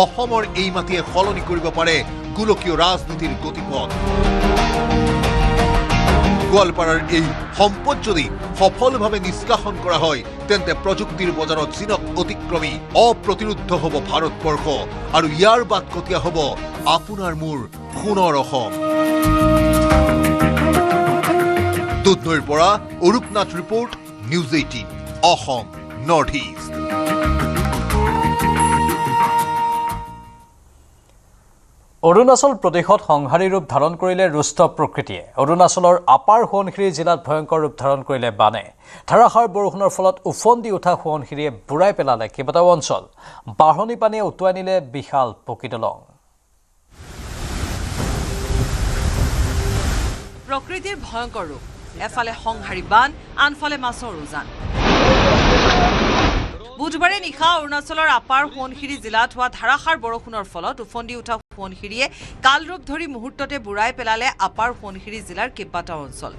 অসমৰ এই মাটিয়ে সলনি কৰিব পাৰে গোলকীয় ৰাজনীতিৰ গতিপথ। গোৱালপাৰাৰ এই সম্পদ যদি সফলভাৱে নিষ্কাশন কৰা হয়, তেন্তে প্ৰযুক্তিৰ বজাৰত চীনক অতিক্ৰমী অপ্ৰতিৰোধ হ'ব ভাৰতবৰ্ষ, আৰু ইয়াৰ বাট কটীয়া হ'ব আপোনাৰ মোৰ সোণৰ অসম। দুধনৈৰ পৰা Arupnath report, news 18 Assam north east. Arunachal প্ৰদেশত সংহাৰী ৰূপ ধাৰণ কৰিলে ৰুষ্ট প্ৰকৃতিয়ে। অৰুণাচলৰ আপাৰ সোৱণশিৰি জিলাত ভয়ংকৰ ৰূপ ধাৰণ কৰিলে বানে। ধাৰাসাৰ বৰষুণৰ ফলত উফন্দি উঠা সোৱণশিৰিয়ে বুৰাই পেলালে কেইবাটাও অঞ্চল। বাঢ়নি পানীয়ে উটুৱাই নিলে বিশাল পকী দলং। প্ৰকৃতিৰ ভয়ংকৰ ৰূপ, এফালে সংহাৰী বান, আনফালে মাছৰ উজান। বুধবাৰে নিশা অৰুণাচলৰ আপাৰ সোৱণশিৰি জিলাত হোৱা ধাৰাসাৰ বৰষুণৰ ফলত উফন্দি উঠা সোৱণশিৰিয়ে কাল ৰূপ ধৰি মুহূৰ্ততে বুৰাই পেলালে আপাৰ সোৱণশিৰি জিলাৰ কেইবাটাও অঞ্চল।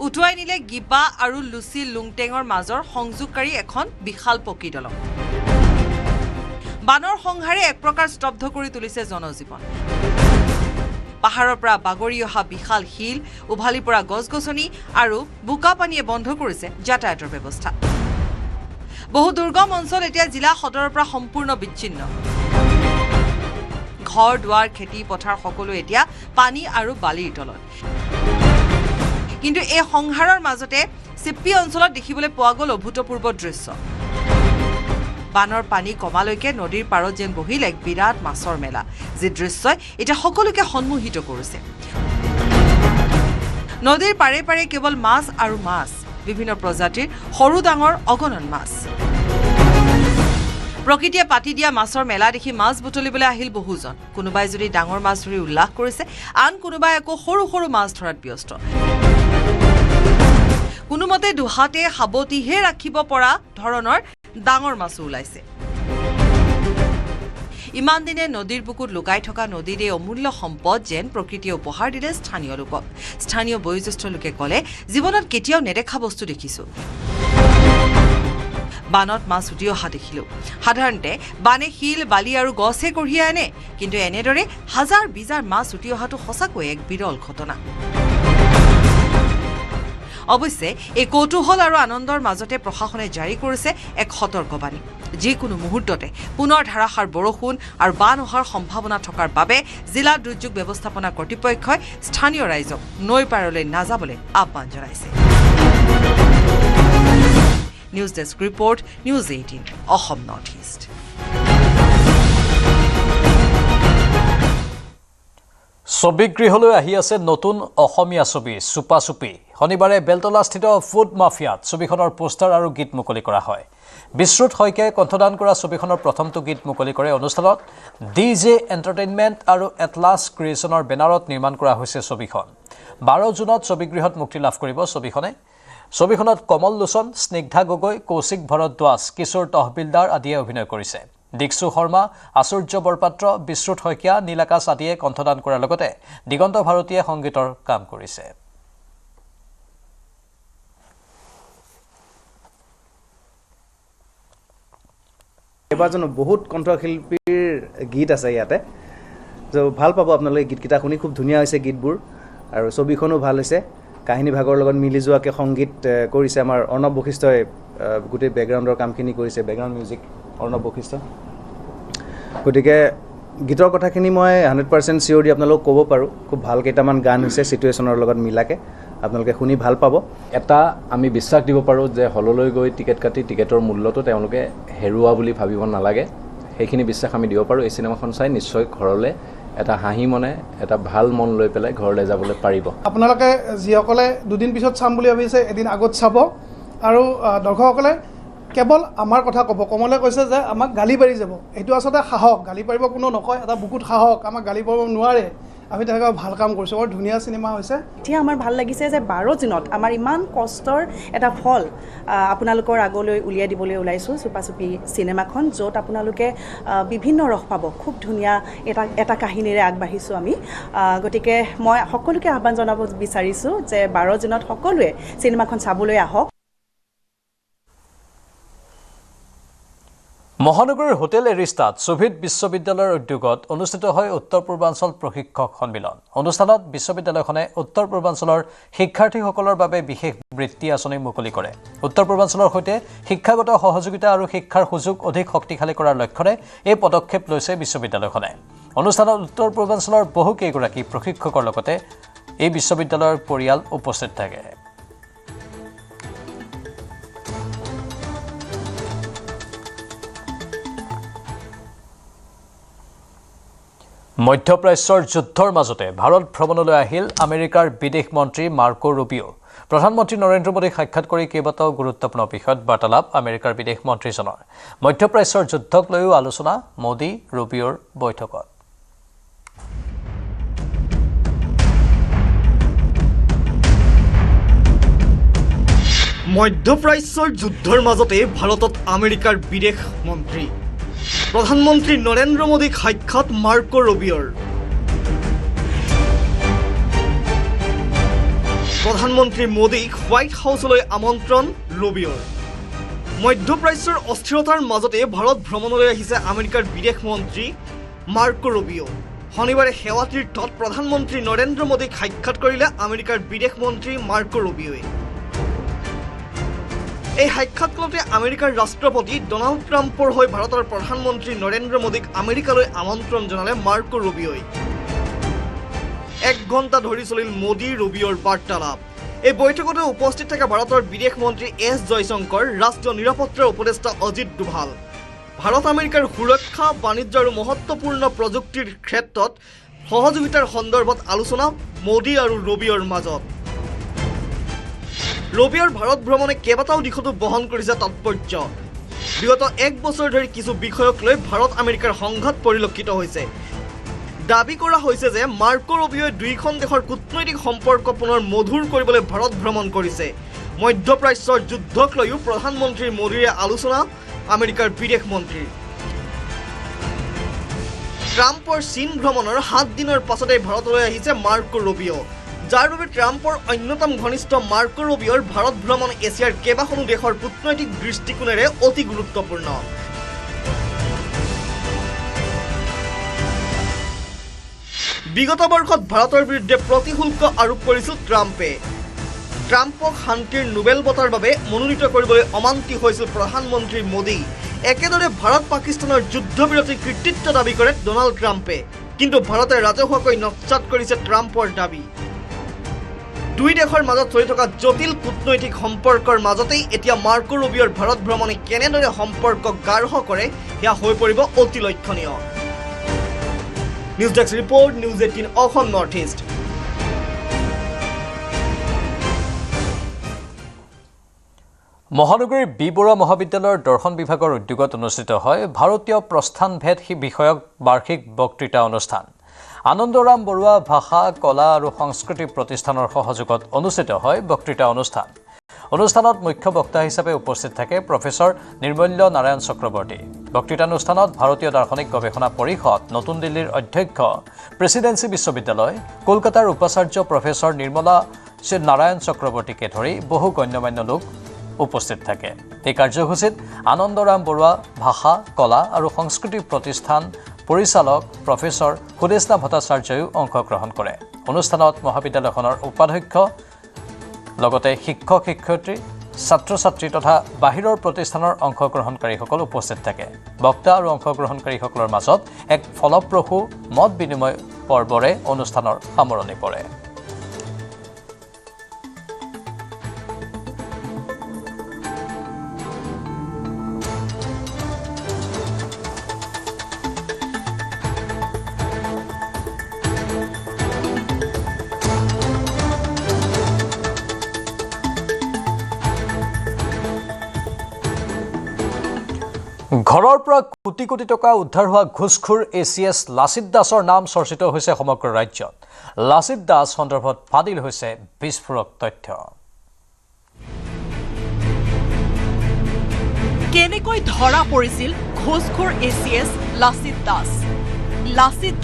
উটুৱাই নিলে গিবা আৰু লুচি লুংটেঙৰ মাজৰ সংযোগকাৰী এখন বিশাল পকী দলং। বানৰ সংহাৰে এক প্ৰকাৰ স্তব্ধ কৰি তুলিছে জনজীৱন। পাহাৰৰ পৰা বাগৰি অহা বিশাল শিল, উভালি পৰা গছ-গছনি আৰু বোকা পানীয়ে বন্ধ কৰিছে যাতায়াতৰ ব্যৱস্থা। বহু দুৰ্গম অঞ্চল এতিয়া জিলা সদৰৰ পৰা সম্পূৰ্ণ বিচ্ছিন্ন। ঘৰ দুৱাৰ খেতি পথাৰ সকলো এতিয়া পানী আৰু বালিৰ তলত। কিন্তু এই সংহাৰৰ মাজতে চিপ্পি অঞ্চলত দেখিবলৈ পোৱা গ'ল অভূতপূৰ্ব দৃশ্য। বানৰ পানী কমালৈকে নদীৰ পাৰত যেন বহিল এক বিৰাট মাছৰ মেলা, যি দৃশ্যই এতিয়া সকলোকে সন্মোহিত কৰিছে। নদীৰ পাৰে পাৰে কেৱল মাছ আৰু মাছ, বিভিন্ন প্ৰজাতিৰ সৰু ডাঙৰ অগণন মাছ। প্ৰকৃতিয়ে পাতি দিয়া মাছৰ মেলা দেখি মাছ বুটলিবলৈ আহিল বহুজন। কোনোবাই যদি ডাঙৰ মাছ ধৰি উল্লাস কৰিছে, আন কোনোবাই আকৌ সৰু সৰু মাছ ধৰাত ব্যস্ত। কোনোমতে দুহাতে সাৱটিহে ৰাখিব পৰা ধৰণৰ ডাঙৰ মাছো ওলাইছে। ইমান দিনে নদীৰ বুকুত লুকাই থকা নদীৰ এই অমূল্য সম্পদ যেন প্ৰকৃতিয়ে উপহাৰ দিলে স্থানীয় লোকক। স্থানীয় বয়োজ্যেষ্ঠ লোকে ক'লে, জীৱনত কেতিয়াও নেদেখা বস্তু দেখিছোঁ। বানত মাছ উটি অহা দেখিলোঁ। সাধাৰণতে বানে শিল, বালি আৰু গছহে কঢ়িয়াই আনে, কিন্তু এনেদৰে হাজাৰ বিজাৰ মাছ উটি অহাটো সঁচাকৈ এক বিৰল ঘটনা। অৱশ্যে এই কৌতূহল আৰু আনন্দৰ মাজতে প্ৰশাসনে জাৰি কৰিছে এক সতৰ্কবাণী। যিকোনো মুহূৰ্ততে পুনৰ ধাৰাসাৰ বৰষুণ আৰু বান অহাৰ সম্ভাৱনা থকাৰ বাবে জিলা দুৰ্যোগ ব্যৱস্থাপনা কৰ্তৃপক্ষই স্থানীয় ৰাইজক নৈ পাৰলৈ নাযাবলৈ আহ্বান জনাইছে। News desk report, news 18 Assam north east. ছবিগৃহলৈ আহি আছে নতুন অসমীয়া ছবি চুপা চুপি। শনিবাৰে বেলতলাস্থিত ফুড মাফিয়াত ছবিখনৰ পোষ্টাৰ আৰু গীত মুকলি কৰা হয়। বিশ্ৰুত শইকীয়াই কণ্ঠদান কৰা ছবিখনৰ প্ৰথমটো গীত মুকলি কৰে অনুষ্ঠানত DJ এণ্টাৰটেইনমেণ্ট আৰু এটলাছ ক্ৰিয়েশ্যনৰ বেনাৰত নিৰ্মাণ কৰা হৈছে ছবিখন। 12 জুনত ছবিগৃহত মুক্তি লাভ কৰিব ছবিখনে। ছবিখনত কমল লোচন, স্নিগ্ধা গগৈ, কৌশিক ভৰদ্বাজ, কিশোৰ তহবিলদাৰ আদিয়ে অভিনয় কৰিছে। দীক্ষু শৰ্মা, আচুৰ্য বৰপাত্ৰ, বিশ্ৰুত শইকীয়া, নীলাকাশ আদিয়ে কণ্ঠদান কৰাৰ লগতে দিগন্ত ভাৰতীয়ে সংগীতৰ কাম কৰিছে। কেইবাজনো বহুত কণ্ঠশিল্পীৰ গীত আছে ইয়াতে, তো ভাল পাব আপোনালোকে গীতকেইটা শুনি। খুব ধুনীয়া হৈছে গীতবোৰ আৰু ছবিখনো ভাল হৈছে। কাহিনী ভাগৰ লগত মিলি যোৱাকৈ সংগীত কৰিছে আমাৰ অৰ্ণৱ বশিষ্ঠই, গোটেই বেকগ্ৰাউণ্ডৰ কামখিনি কৰিছে, বেকগ্ৰাউণ্ড মিউজিক অৰ্ণৱ বশিষ্ঠ। গতিকে গীতৰ কথাখিনি মই 100% চিয়'ৰ দি আপোনালোকক ক'ব পাৰোঁ। খুব ভাল কেইটামান গান হৈছে ছিটুৱেশ্যনৰ লগত মিলাকৈ, আপোনালোকে শুনি ভাল পাব। এটা আমি বিশ্বাস দিব পাৰোঁ যে হললৈ গৈ টিকেট কাটি টিকেটৰ মূল্যটো তেওঁলোকে হেৰুওৱা বুলি ভাবিব নালাগে, সেইখিনি বিশ্বাস আমি দিব পাৰোঁ। এই চিনেমাখন চাই নিশ্চয় ঘৰলৈ এটা হাঁহি মনে, এটা ভাল মন লৈ পেলাই ঘৰলৈ যাবলৈ পাৰিব। আপোনালোকে যিসকলে দুদিন পিছত চাম বুলি ভাবিছে, এদিন আগত চাব। আৰু দৰ্শকসকলে কেৱল আমাৰ কথা ক'ব। কমলে কৈছে যে আমাক গালি পাৰি যাব, এইটো আচলতে সাহস। গালি পাৰিব কোনো নকয়, এটা বুকুত সাহস। আমাক গালি পাৰিব নোৱাৰে, আমি তেনেকুৱা ভাল কাম কৰিছোঁ। বৰ ধুনীয়া চিনেমা হৈছে। এতিয়া আমাৰ ভাল লাগিছে যে 12 জুনত আমাৰ ইমান কষ্টৰ এটা ফল আপোনালোকৰ আগলৈ উলিয়াই দিবলৈ ওলাইছোঁ চুপা চুপি চিনেমাখন, য'ত আপোনালোকে বিভিন্ন ৰস পাব। খুব ধুনীয়া এটা কাহিনীৰে আগবাঢ়িছোঁ আমি। গতিকে মই সকলোকে আহ্বান জনাব বিচাৰিছোঁ যে 12 জুনত সকলোৱে চিনেমাখন চাবলৈ আহক। মহানগৰীৰ হোটেল এৰিষ্টাত শ্বহীদ বিশ্ববিদ্যালয়ৰ উদ্যোগত অনুষ্ঠিত হয় উত্তৰ পূৰ্বাঞ্চল প্ৰশিক্ষক সন্মিলন। অনুষ্ঠানত বিশ্ববিদ্যালয়খনে উত্তৰ পূৰ্বাঞ্চলৰ শিক্ষাৰ্থীসকলৰ বাবে বিশেষ বৃত্তি আঁচনি মুকলি কৰে। উত্তৰ পূৰ্বাঞ্চলৰ সৈতে শিক্ষাগত সহযোগিতা আৰু শিক্ষাৰ সুযোগ অধিক শক্তিশালী কৰাৰ লক্ষ্যৰে এই পদক্ষেপ লৈছে বিশ্ববিদ্যালয়খনে। অনুষ্ঠানত উত্তৰ পূৰ্বাঞ্চলৰ বহুকেইগৰাকী প্ৰশিক্ষকৰ লগতে এই বিশ্ববিদ্যালয়ৰ পৰিয়াল উপস্থিত থাকে। মধ্যপ্ৰাচ্যৰ যুদ্ধৰ মাজতে ভাৰত ভ্ৰমণলৈ আহিল আমেৰিকাৰ বিদেশ মন্ত্ৰী মাৰ্কো ৰুবিঅ'। প্ৰধানমন্ত্ৰী নৰেন্দ্ৰ মোদীক সাক্ষাৎ কৰি কেইবাটাও গুৰুত্বপূৰ্ণ বিষয়ত বাৰ্তালাপ আমেৰিকাৰ বিদেশ মন্ত্ৰীজনৰ। মধ্যপ্ৰাচ্যৰ যুদ্ধক লৈও আলোচনা মোদী ৰুবিঅ'ৰ বৈঠকত। মধ্যপ্ৰাচ্যৰ যুদ্ধৰ মাজতে ভাৰতত আমেৰিকাৰ বিদেশ মন্ত্ৰী প্ৰধানমন্ত্ৰী নৰেন্দ্ৰ মোদীক সাক্ষাৎ মাৰ্কো ৰবিঅ'ৰ প্ৰধানমন্ত্ৰী মোদীক হোৱাইট হাউচলৈ আমন্ত্ৰণ ৰবিঅ'ৰ মধ্যপ্ৰাচ্যৰ অস্থিৰতাৰ মাজতে ভাৰত ভ্ৰমণলৈ আহিছে আমেৰিকাৰ বিদেশ মন্ত্ৰী মাৰ্কো ৰবিঅ' শনিবাৰে সেৱা তীৰ্থত প্ৰধানমন্ত্ৰী নৰেন্দ্ৰ মোদীক সাক্ষাৎ কৰিলে আমেৰিকাৰ বিদেশ মন্ত্ৰী মাৰ্কো ৰবিঅ'ই এই সাক্ষাৎকালতে আমেৰিকাৰ ৰাষ্ট্ৰপতি ডনাল্ড ট্ৰাম্পৰ হৈ ভাৰতৰ প্ৰধানমন্ত্ৰী নৰেন্দ্ৰ মোদীক আমেৰিকালৈ আমন্ত্ৰণ জনালে মাৰ্কো ৰবিঅ'ই 1 ঘণ্টা ধৰি চলিল মোদী ৰবিঅ'ৰ বাৰ্তালাপ এই বৈঠকতে উপস্থিত থকা ভাৰতৰ বিদেশ মন্ত্ৰী এছ জয়শংকৰ ৰাষ্ট্ৰীয় নিৰাপত্তাৰ উপদেষ্টা অজিত ডোভাল ভাৰত আমেৰিকাৰ সুৰক্ষা বাণিজ্য আৰু মহত্বপূৰ্ণ প্ৰযুক্তিৰ ক্ষেত্ৰত সহযোগিতাৰ সন্দৰ্ভত আলোচনা মোদী আৰু ৰবিঅ'ৰ মাজত ৰবিঅ'ৰ ভাৰত ভ্ৰমণে কেইবাটাও দিশতো বহন কৰিছে তাৎপৰ্য বিগত 1 বছৰ ধৰি কিছু বিষয়ক লৈ ভাৰত আমেৰিকাৰ সংঘাত পৰিলক্ষিত হৈছে দাবী কৰা হৈছে যে মাৰ্কো ৰবিঅ'ই দুইখন দেশৰ কূটনৈতিক সম্পৰ্ক পুনৰ মধুৰ কৰিবলৈ ভাৰত ভ্ৰমণ কৰিছে মধ্যপ্ৰাচ্যৰ যুদ্ধক লৈও প্ৰধানমন্ত্ৰী মোদীৰে আলোচনা আমেৰিকাৰ বিদেশ মন্ত্ৰীৰ ট্ৰাম্পৰ চীন ভ্ৰমণৰ 7 দিনৰ পাছতে ভাৰতলৈ আহিছে মাৰ্কো ৰবিঅ' যাৰ বাবে ট্ৰাম্পৰ অন্যতম ঘনিষ্ঠ মাৰ্কো ৰবিঅ'ৰ ভাৰত ভ্ৰমণ এছিয়াৰ কেইবাখনো দেশৰ কূটনৈতিক দৃষ্টিকোণেৰে অতি গুৰুত্বপূৰ্ণ বিগত বৰ্ষত ভাৰতৰ বিৰুদ্ধে প্ৰতিশুল্ক আৰোপ কৰিছিল ট্ৰাম্পে ট্ৰাম্পক শান্তিৰ নোবেল বঁটাৰ বাবে মনোনীত কৰিবলৈ অমান্তি হৈছিল প্ৰধানমন্ত্ৰী মোদী একেদৰে ভাৰত পাকিস্তানৰ যুদ্ধবিৰতিৰ কৃতিত্ব দাবী কৰে ডনাল্ড ট্ৰাম্পে কিন্তু ভাৰতে ৰাজহুৱাকৈ নস্যাৎ কৰিছে ট্ৰাম্পৰ দাবী দুই দেশৰ মাজত চলি থকা জটিল কূটনৈতিক সম্পৰ্কৰ মাজতেই এতিয়া মাৰ্কো ৰবিঅ'ৰ ভাৰত ভ্ৰমণে কেনেদৰে সম্পৰ্ক গাঢ় কৰে সেয়া হৈ পৰিব অতি লক্ষণীয় news desk report news 18 Assam north east মহানগৰীৰ বি বৰুৱা মহাবিদ্যালয়ৰ দৰ্শন বিভাগৰ উদ্যোগত অনুষ্ঠিত হয় ভাৰতীয় প্ৰস্থানভেদ বিষয়ক বাৰ্ষিক বক্তৃতা অনুষ্ঠান আনন্দৰাম বৰুৱা ভাষা কলা আৰু সংস্কৃতি প্ৰতিষ্ঠানৰ সহযোগত অনুষ্ঠিত হয় বক্তৃতা অনুষ্ঠান অনুষ্ঠানত মুখ্য বক্তা হিচাপে উপস্থিত থাকে প্ৰফেসৰ নিৰ্মল্য নাৰায়ণ চক্ৰৱৰ্তী বক্তৃতানুষ্ঠানত ভাৰতীয় দাৰ্শনিক গৱেষণা পৰিষদ নতুন দিল্লীৰ অধ্যক্ষ প্ৰেসিডেন্সি বিশ্ববিদ্যালয় কলকাতাৰ উপাচাৰ্য প্ৰফেসৰ নিৰ্মলা নাৰায়ণ চক্ৰৱৰ্তীকে ধৰি বহু গণ্যমান্য লোক উপস্থিত থাকে এই কাৰ্যসূচীত আনন্দৰাম বৰুৱা ভাষা কলা আৰু সংস্কৃতি প্ৰতিষ্ঠান পৰিচালক প্ৰফেসৰ সুদেশনা ভট্টাচাৰ্যও অংশগ্ৰহণ কৰে অনুষ্ঠানত মহাবিদ্যালয়খনৰ উপাধ্যক্ষ লগতে শিক্ষক শিক্ষয়িত্ৰী ছাত্ৰ ছাত্ৰী তথা বাহিৰৰ প্ৰতিষ্ঠানৰ অংশগ্ৰহণকাৰীসকল উপস্থিত থাকে বক্তা আৰু অংশগ্ৰহণকাৰীসকলৰ মাজত এক ফলপ্ৰসূ মত বিনিময় পৰ্বৰে অনুষ্ঠানৰ সামৰণি পৰে ঘৰৰ পৰা কোটি কোটি টকা উদ্ধাৰ হোৱা ঘুষখোৰ এচিএছ লাচিত দাসৰ নাম চৰ্চিত হৈছে সমগ্ৰ ৰাজ্যত লাচিত দাস সন্দৰ্ভত ফাদিল হৈছে বিস্ফোৰক তথ্য কেনেকৈ ধৰা পৰিছিল ঘুষখোৰ এচিএছ লাচিত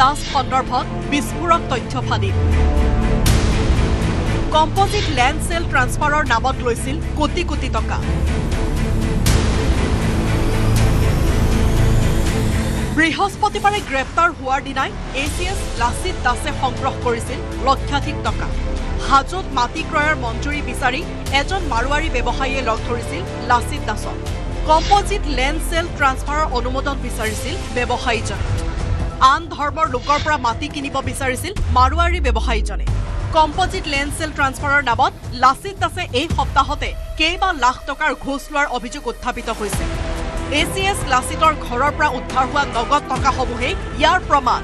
দাস সন্দৰ্ভত বিস্ফোৰক তথ্য ফাদিল কম্পজিট লেণ্ড সেল ট্ৰান্সফাৰৰ নামত লৈছিল কোটি কোটি টকা বৃহস্পতিবাৰে গ্ৰেপ্তাৰ হোৱাৰ দিনাই এচিএছ লাচিত দাসে সংগ্ৰহ কৰিছিল লক্ষাধিক টকা হাজত মাটি ক্ৰয়ৰ মঞ্জুৰি বিচাৰি এজন মাৰোৱাৰী ব্যৱসায়ীয়ে লগ ধৰিছিল লাচিত দাসক কম্পজিট লেণ্ড সেল ট্ৰান্সফাৰৰ অনুমোদন বিচাৰিছিল ব্যৱসায়ীজনে আন ধৰ্মৰ লোকৰ পৰা মাটি কিনিব বিচাৰিছিল মাৰোৱাৰী ব্যৱসায়ীজনে কম্পজিট লেণ্ড সেল ট্ৰান্সফাৰৰ নামত লাচিত দাসে এই সপ্তাহতে কেইবা লাখ টকাৰ ঘোষ লোৱাৰ অভিযোগ উত্থাপিত হৈছে এচিএছ লাচিতৰ ঘৰৰ পৰা উদ্ধাৰ হোৱা নগদ টকাসমূহেই ইয়াৰ প্ৰমাণ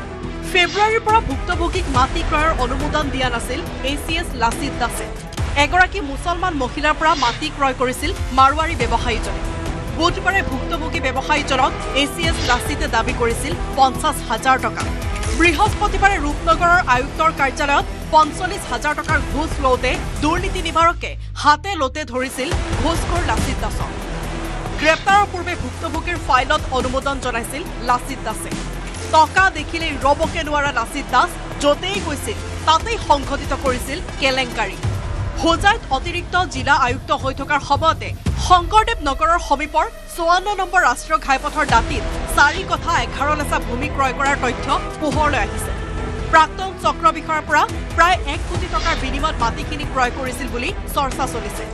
ফেব্ৰুৱাৰীৰ পৰা ভুক্তভোগীক মাটি ক্ৰয়ৰ অনুমোদন দিয়া নাছিল এচিএছ লাচিত দাসে এগৰাকী মুছলমান মহিলাৰ পৰা মাটি ক্ৰয় কৰিছিল মাৰোৱাৰী ব্যৱসায়ীজনে বুধবাৰে ভুক্তভোগী ব্যৱসায়ীজনক এচিএছ লাচিতে দাবী কৰিছিল 50,000 টকা বৃহস্পতিবাৰে ৰূপনগৰৰ আয়ুক্তৰ কাৰ্যালয়ত ৪৫,০০০ টকাৰ ঘোষ লওঁতে দুৰ্নীতি নিবাৰকে হাতে লতে ধৰিছিল ঘোষখোৰ লাচিত দাসক। গ্ৰেপ্তাৰৰ পূৰ্বে ভুক্তভোগীৰ ফাইলত অনুমোদন জনাইছিল লাচিত দাসে। টকা দেখিলেই ৰবকে নোৱাৰা লাচিত দাস য'তেই গৈছিল তাতেই সংঘটিত কৰিছিল কেলেংকাৰী। হোজাইত অতিৰিক্ত জিলা আয়ুক্ত হৈ থকাৰ সময়তে শংকৰদেৱ নগৰৰ সমীপৰ ৫৪ নম্বৰ ৰাষ্ট্ৰীয় ঘাইপথৰ দাঁতিত ৪,১১ লেচা ভূমি ক্ৰয় কৰাৰ তথ্য পোহৰলৈ আহিছে। প্ৰাক্তন চক্ৰ বিষয়াৰ পৰা প্ৰায় ১ কোটি টকাৰ বিনিময়ত মাটিখিনি ক্ৰয় কৰিছিল বুলি চৰ্চা চলিছে।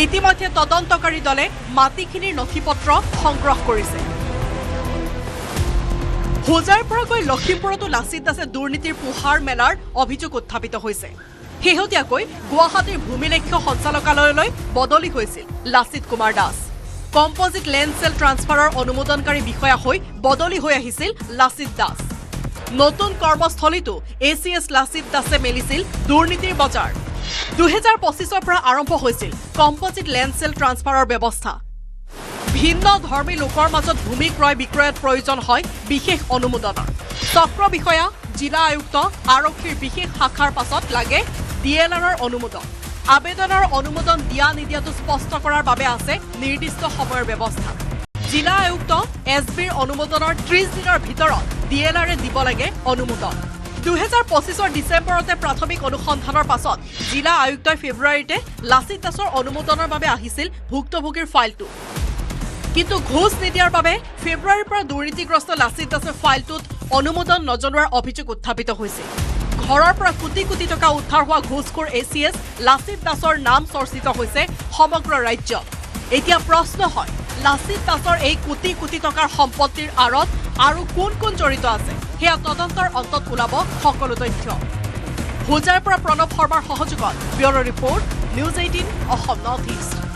ইতিমধ্যে তদন্তকাৰী দলে মাটিখিনিৰ নথিপত্ৰ সংগ্ৰহ কৰিছে। হোজাইৰ পৰা গৈ লখিমপুৰতো লাচিত দাসে দুৰ্নীতিৰ পোহাৰ মেলাৰ অভিযোগ উত্থাপিত হৈছে। শেহতীয়াকৈ গুৱাহাটীৰ ভূমিলেখ্য সঞ্চালকালয়লৈ বদলি হৈছিল Lachit Kumar Das. Composite land cell ট্ৰান্সফাৰৰ অনুমোদনকাৰী বিষয়া হৈ বদলি হৈ আহিছিল লাচিত দাস। নতুন কৰ্মস্থলীতো ACS লাচিত দাসে মেলিছিল দুৰ্নীতিৰ বজাৰ। ২০২৫ৰ পৰা আৰম্ভ হৈছিল কম্পজিট লেণ্ড চেল ট্ৰান্সফাৰৰ ব্যৱস্থা। ভিন্ন ধৰ্মী লোকৰ মাজত ভূমি ক্ৰয় বিক্ৰয়ত প্ৰয়োজন হয় বিশেষ অনুমোদনৰ। চক্ৰ বিষয়া, জিলা আয়ুক্ত, আৰক্ষীৰ বিশেষ শাখাৰ পাছত লাগে DLRৰ অনুমোদন। আবেদনৰ অনুমোদন দিয়া নিদিয়াটো স্পষ্ট কৰাৰ বাবে আছে নিৰ্দিষ্ট সময়ৰ ব্যৱস্থা। জিলা আয়ুক্ত SBৰ অনুমোদনৰ ৩০ দিনৰ ভিতৰত DLRে দিব লাগে অনুমোদন। ২০২৫ৰ ডিচেম্বৰতে প্ৰাথমিক অনুসন্ধানৰ পাছত জিলা আয়ুক্তই ফেব্ৰুৱাৰীতে লাচিত দাসৰ অনুমোদনৰ বাবে আহিছিল ভুক্তভোগীৰ ফাইলটো। কিন্তু ঘোষ নিদিয়াৰ বাবে ফেব্ৰুৱাৰীৰ পৰা দুৰ্নীতিগ্ৰস্ত লাচিত দাসৰ ফাইলটোত অনুমোদন নজনোৱাৰ অভিযোগ উত্থাপিত হৈছে। ঘৰৰ পৰা কোটি কোটি টকা উদ্ধাৰ হোৱা ঘোষখোৰ ACS লাচিত দাসৰ নাম চৰ্চিত হৈছে সমগ্ৰ ৰাজ্যত। এতিয়া প্ৰশ্ন হয়, লাচিত দাসৰ এই কোটি কোটি টকাৰ সম্পত্তিৰ আঁৰত আৰু কোন কোন জড়িত আছে সেয়া তদন্তৰ অন্তত ওলাব সকলো তথ্য। হোজাইৰ পৰা প্ৰণৱ শৰ্মাৰ সহযোগত bureau' report, news 18 Assam north east.